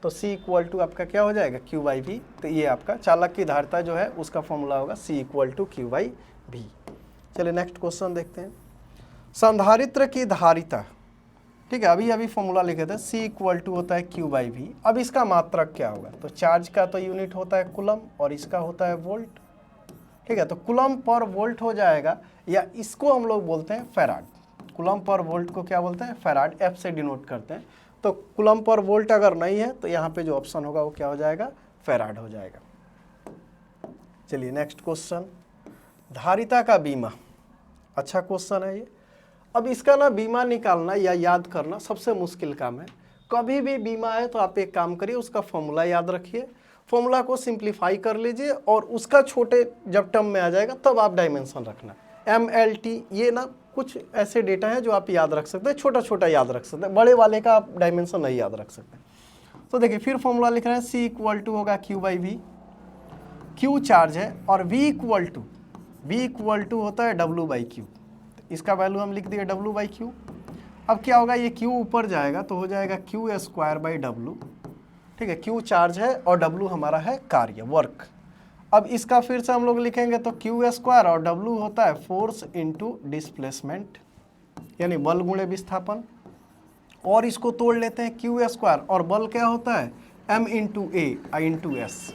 तो C इक्वल टू आपका क्या हो जाएगा Q/V। तो ये आपका चालक की धारिता जो है उसका फॉर्मूला होगा C इक्वल टू Q/V। चलिए नेक्स्ट क्वेश्चन देखते हैं। संधारित्र की धारिता, ठीक है, अभी फॉर्मूला लिखे थे, C इक्वल टू होता है Q/V। अब इसका मात्रक क्या होगा? तो चार्ज का तो यूनिट होता है कूलम और इसका होता है वोल्ट, ठीक है, तो कूलम पर वोल्ट हो जाएगा, या इसको हम लोग बोलते हैं फैराड। कूलम पर वोल्ट को क्या बोलते हैं? फैराड, F से डिनोट करते हैं। तो कूलम पर वोल्ट अगर नहीं है तो यहाँ पे जो ऑप्शन होगा वो क्या हो जाएगा? फैराड हो जाएगा। चलिए नेक्स्ट क्वेश्चन, धारिता का बीमा। अच्छा क्वेश्चन है ये। अब इसका ना बीमा निकालना या याद करना सबसे मुश्किल काम है। कभी भी बीमा है तो आप एक काम करिए, उसका फॉर्मूला याद रखिए, फॉर्मूला को सिंप्लीफाई कर लीजिए और उसका छोटे जब टर्म में आ जाएगा तब आप डायमेंशन रखना। MLT ये ना कुछ ऐसे डेटा है जो आप याद रख सकते हैं, छोटा छोटा याद रख सकते हैं, बड़े वाले का आप डायमेंशन नहीं याद रख सकते। तो देखिए फिर फॉर्मूला लिख रहे हैं, C इक्वल टू होगा Q/V। Q चार्ज है और V इक्वल टू होता है W/Q। इसका वैल्यू हम लिख दिए W/Q। अब क्या होगा, ये Q ऊपर जाएगा तो हो जाएगा Q²/W, ठीक है, Q चार्ज है और W हमारा है कार्य, वर्क। अब इसका फिर से हम लोग लिखेंगे तो Q² और W होता है फोर्स इंटू डिस्प्लेसमेंट, यानी बल गुणे विस्थापन। और इसको तोड़ लेते हैं, Q² और बल क्या होता है? M into A into S।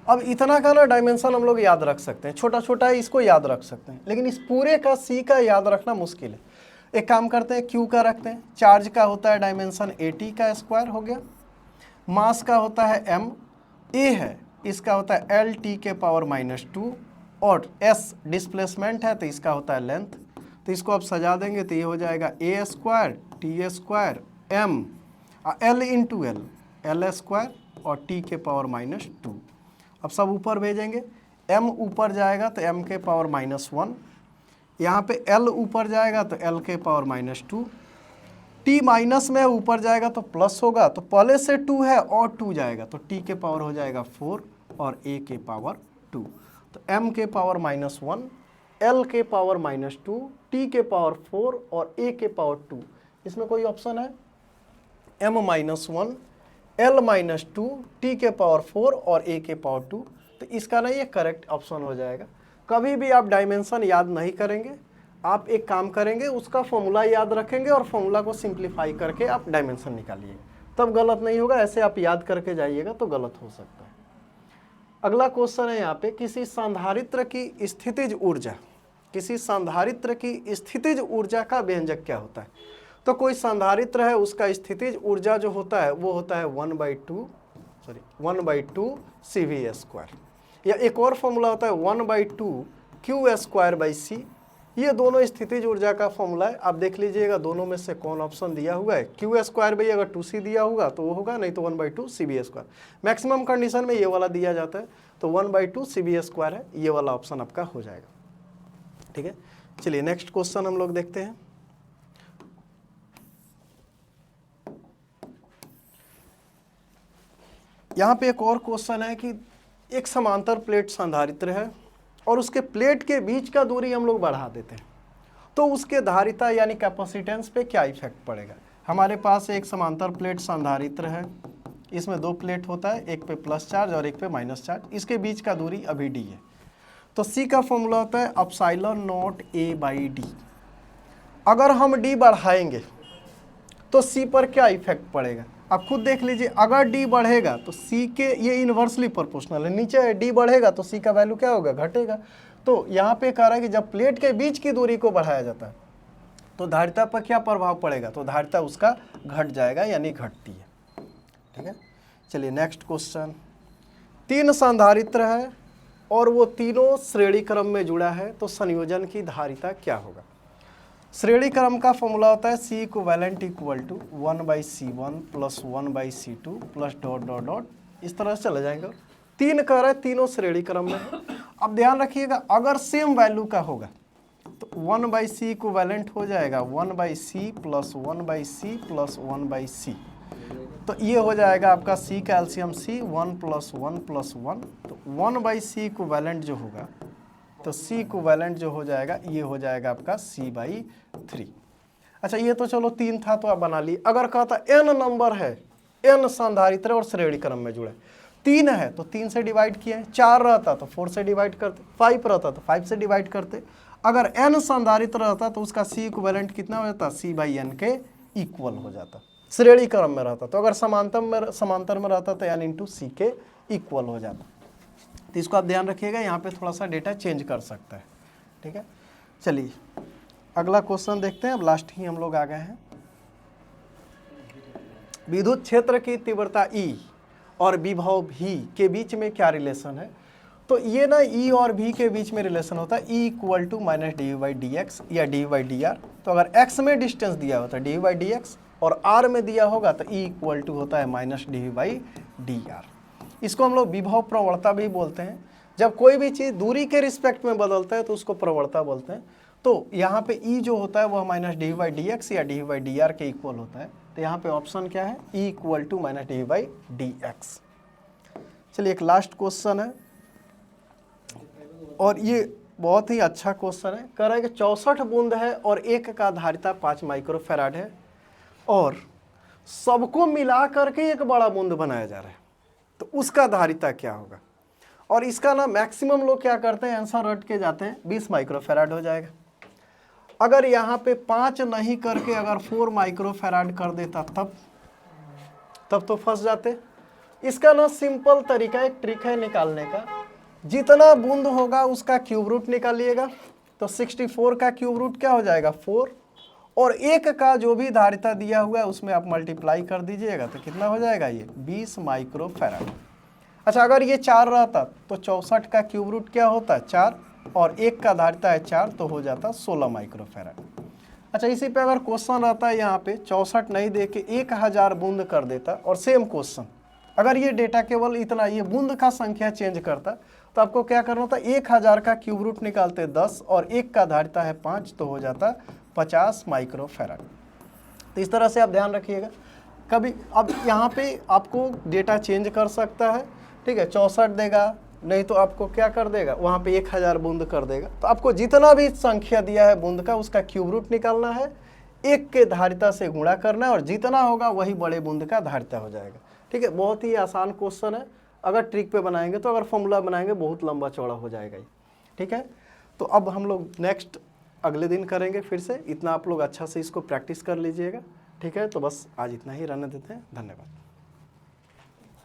अब इतना का ना डायमेंशन हम लोग याद रख सकते हैं, छोटा छोटा है इसको याद रख सकते हैं, लेकिन इस पूरे का C का याद रखना मुश्किल है। एक काम करते हैं, Q का रखते हैं, चार्ज का होता है डायमेंशन AT का स्क्वायर हो गया, मास का होता है M, A है इसका होता है LT के पावर -2 और S डिस्प्लेसमेंट है तो इसका होता है लेंथ। तो इसको आप सजा देंगे तो ये हो जाएगा A² T² M L into L² और T के पावर -2। अब सब ऊपर भेजेंगे, M ऊपर जाएगा तो M के पावर -1, यहाँ पे L ऊपर जाएगा तो L के पावर -2, T माइनस में ऊपर जाएगा तो प्लस होगा, तो पहले से 2 है और 2 जाएगा तो T के पावर हो जाएगा 4 और A के पावर 2। तो M के पावर -1, L के पावर -2, T के पावर 4 और A के पावर 2। इसमें कोई ऑप्शन है? M -1, L -2, T के पावर 4 और A के पावर 2। तो इसका ना ये करेक्ट ऑप्शन हो जाएगा। कभी भी आप डायमेंशन याद नहीं करेंगे, आप एक काम करेंगे, उसका फॉर्मूला याद रखेंगे और फॉर्मूला को सिंप्लीफाई करके आप डायमेंशन निकालिए, तब गलत नहीं होगा। ऐसे आप याद करके जाइएगा तो गलत हो सकता है। अगला क्वेश्चन है यहाँ पे, किसी संधारित्र की स्थितिज ऊर्जा, किसी संधारित्र की स्थितिज ऊर्जा का व्यंजक क्या होता है? तो कोई संधारित्र है उसका स्थितिज ऊर्जा जो होता है वो होता है 1/2 CV², या एक और फॉर्मूला होता है 1/2 Q²/C। ये दोनों स्थितिज ऊर्जा का फॉर्मूला है, आप देख लीजिएगा दोनों में से कौन ऑप्शन दिया हुआ है। Q² भाई अगर 2C दिया होगा तो वो होगा, नहीं तो 1/2 CV²। मैक्सिमम कंडीशन में ये वाला दिया जाता है तो 1/2 CV² है, ये वाला ऑप्शन आपका हो जाएगा। ठीक है, चलिए नेक्स्ट क्वेश्चन हम लोग देखते हैं। यहाँ पे एक और क्वेश्चन है कि एक समांतर प्लेट संधारित्र है और उसके प्लेट के बीच का दूरी हम लोग बढ़ा देते हैं, तो उसके धारिता यानी कैपेसिटेंस पे क्या इफेक्ट पड़ेगा? हमारे पास एक समांतर प्लेट संधारित्र है, इसमें 2 प्लेट होता है, एक पे प्लस चार्ज और एक पे माइनस चार्ज, इसके बीच का दूरी अभी d है। तो C का फॉर्मूला होता है epsilon not A by D. अगर हम d बढ़ाएंगे तो C पर क्या इफेक्ट पड़ेगा, आप खुद देख लीजिए। अगर d बढ़ेगा तो C के ये इन्वर्सली प्रोपोर्शनल है, नीचे d बढ़ेगा तो C का वैल्यू क्या होगा, घटेगा। तो यहाँ पे कह रहा है कि जब प्लेट के बीच की दूरी को बढ़ाया जाता है तो धारिता पर क्या प्रभाव पड़ेगा, तो धारिता उसका घट जाएगा यानी घटती है। ठीक है, चलिए नेक्स्ट क्वेश्चन। 3 संधारित्र है और वो तीनों श्रेणी क्रम में जुड़ा है, तो संयोजन की धारिता क्या होगा। श्रेणी क्रम का फॉर्मूला होता है C equivalent equal to 1/C1 plus 1/C2 plus dot dot dot, इस तरह से चले जाएंगे। 3 कह रहे हैं, तीनों श्रेणी क्रम में है। अब ध्यान रखिएगा, अगर सेम वैल्यू का होगा तो 1/C इक्विवेलेंट हो जाएगा 1/C plus 1/C plus 1/C, तो ये हो जाएगा आपका C का एलसीएम C 1 प्लस 1 प्लस 1, तो 1/C इक्विवेलेंट जो होगा तो C इक्विवेलेंट जो हो जाएगा ये हो जाएगा आपका C/3। अच्छा, ये तो चलो 3 था तो आप बना लिए। अगर कहता n नंबर है, n संधारित्र और श्रेणी क्रम में जुड़े, 3 है तो 3 से डिवाइड किए, 4 रहता तो 4 से डिवाइड करते, 5 रहता तो 5 से डिवाइड करते। अगर n संधारित्र रहता तो उसका C इक्विवेलेंट कितना हो जाता, C/n के इक्वल हो जाता। श्रेणी क्रम में रहता तो, अगर समांतर में रहता तो n इंटू C के इक्वल हो जाता। तो इसको आप ध्यान रखिएगा, यहाँ पे थोड़ा सा डेटा चेंज कर सकता है। ठीक है, चलिए अगला क्वेश्चन देखते हैं, अब लास्ट ही हम लोग आ गए हैं। विद्युत क्षेत्र की तीव्रता E और विभव V के बीच में क्या रिलेशन है, तो ये ना E और V के बीच में रिलेशन होता है E equal to minus dy/dx या dy/dr। तो अगर x में डिस्टेंस दिया होता है dy/dx और r में दिया होगा तो E इक्वल टू होता है माइनस dy/dr। इसको हम लोग विभव प्रवणता भी बोलते हैं। जब कोई भी चीज़ दूरी के रिस्पेक्ट में बदलता है तो उसको प्रवणता बोलते हैं। तो यहाँ पे E जो होता है वह माइनस dy/dx या dy/dr के इक्वल होता है। तो यहाँ पे ऑप्शन क्या है, E equal to minus dy/dx। चलिए एक लास्ट क्वेश्चन है और ये बहुत ही अच्छा क्वेश्चन है। कह रहा है कि 64 बूंद है और एक का धारिता 5 माइक्रोफैराड है और सबको मिला करके एक बड़ा बूंद बनाया जा रहा है, तो उसका धारिता क्या होगा। और इसका ना मैक्सिमम लोग क्या करते हैं, आंसर रट के जाते हैं, 20 माइक्रोफैराड हो जाएगा। अगर यहाँ पे 5 नहीं करके अगर 4 माइक्रोफैराड कर देता तब तो फंस जाते। इसका ना सिंपल तरीका, एक ट्रिक है निकालने का। जितना बूंद होगा उसका क्यूब रूट निकालिएगा, तो 64 का क्यूब रूट क्या हो जाएगा 4, और एक का जो भी धारिता दिया हुआ है उसमें आप मल्टीप्लाई कर दीजिएगा तो कितना हो जाएगा ये 20 माइक्रोफैराड। अच्छा, अगर ये 4 रहता तो 64 का क्यूब रूट क्या होता है 4, और एक का धारिता है 4 तो हो जाता 16 माइक्रोफैराड। अच्छा, इसी पे अगर क्वेश्चन रहता है यहाँ पे 64 नहीं दे के 1000 बूंद कर देता, और सेम क्वेश्चन अगर ये डेटा केवल इतना ये बूंद का संख्या चेंज करता तो आपको क्या करना होता, 1000 का क्यूब रूट निकालते 10 और एक का धारिता है 5 तो हो जाता 50 माइक्रोफैराड। तो इस तरह से आप ध्यान रखिएगा। कभी अब यहाँ पे आपको डेटा चेंज कर सकता है, ठीक है, 64 देगा, नहीं तो आपको क्या कर देगा वहाँ पे 1000 बूंद कर देगा। तो आपको जितना भी संख्या दिया है बूंद का उसका क्यूब रूट निकालना है, एक के धारिता से गुणा करना है और जितना होगा वही बड़े बूंद का धारिता हो जाएगा। ठीक है, बहुत ही आसान क्वेश्चन है। अगर ट्रिक पे बनाएंगे तो, अगर फॉर्मूला बनाएंगे बहुत लंबा चौड़ा हो जाएगा ये। ठीक है, तो अब हम लोग नेक्स्ट अगले दिन करेंगे फिर से। इतना आप लोग अच्छा से इसको प्रैक्टिस कर लीजिएगा। ठीक है, तो बस आज इतना ही रहने देते हैं। धन्यवाद।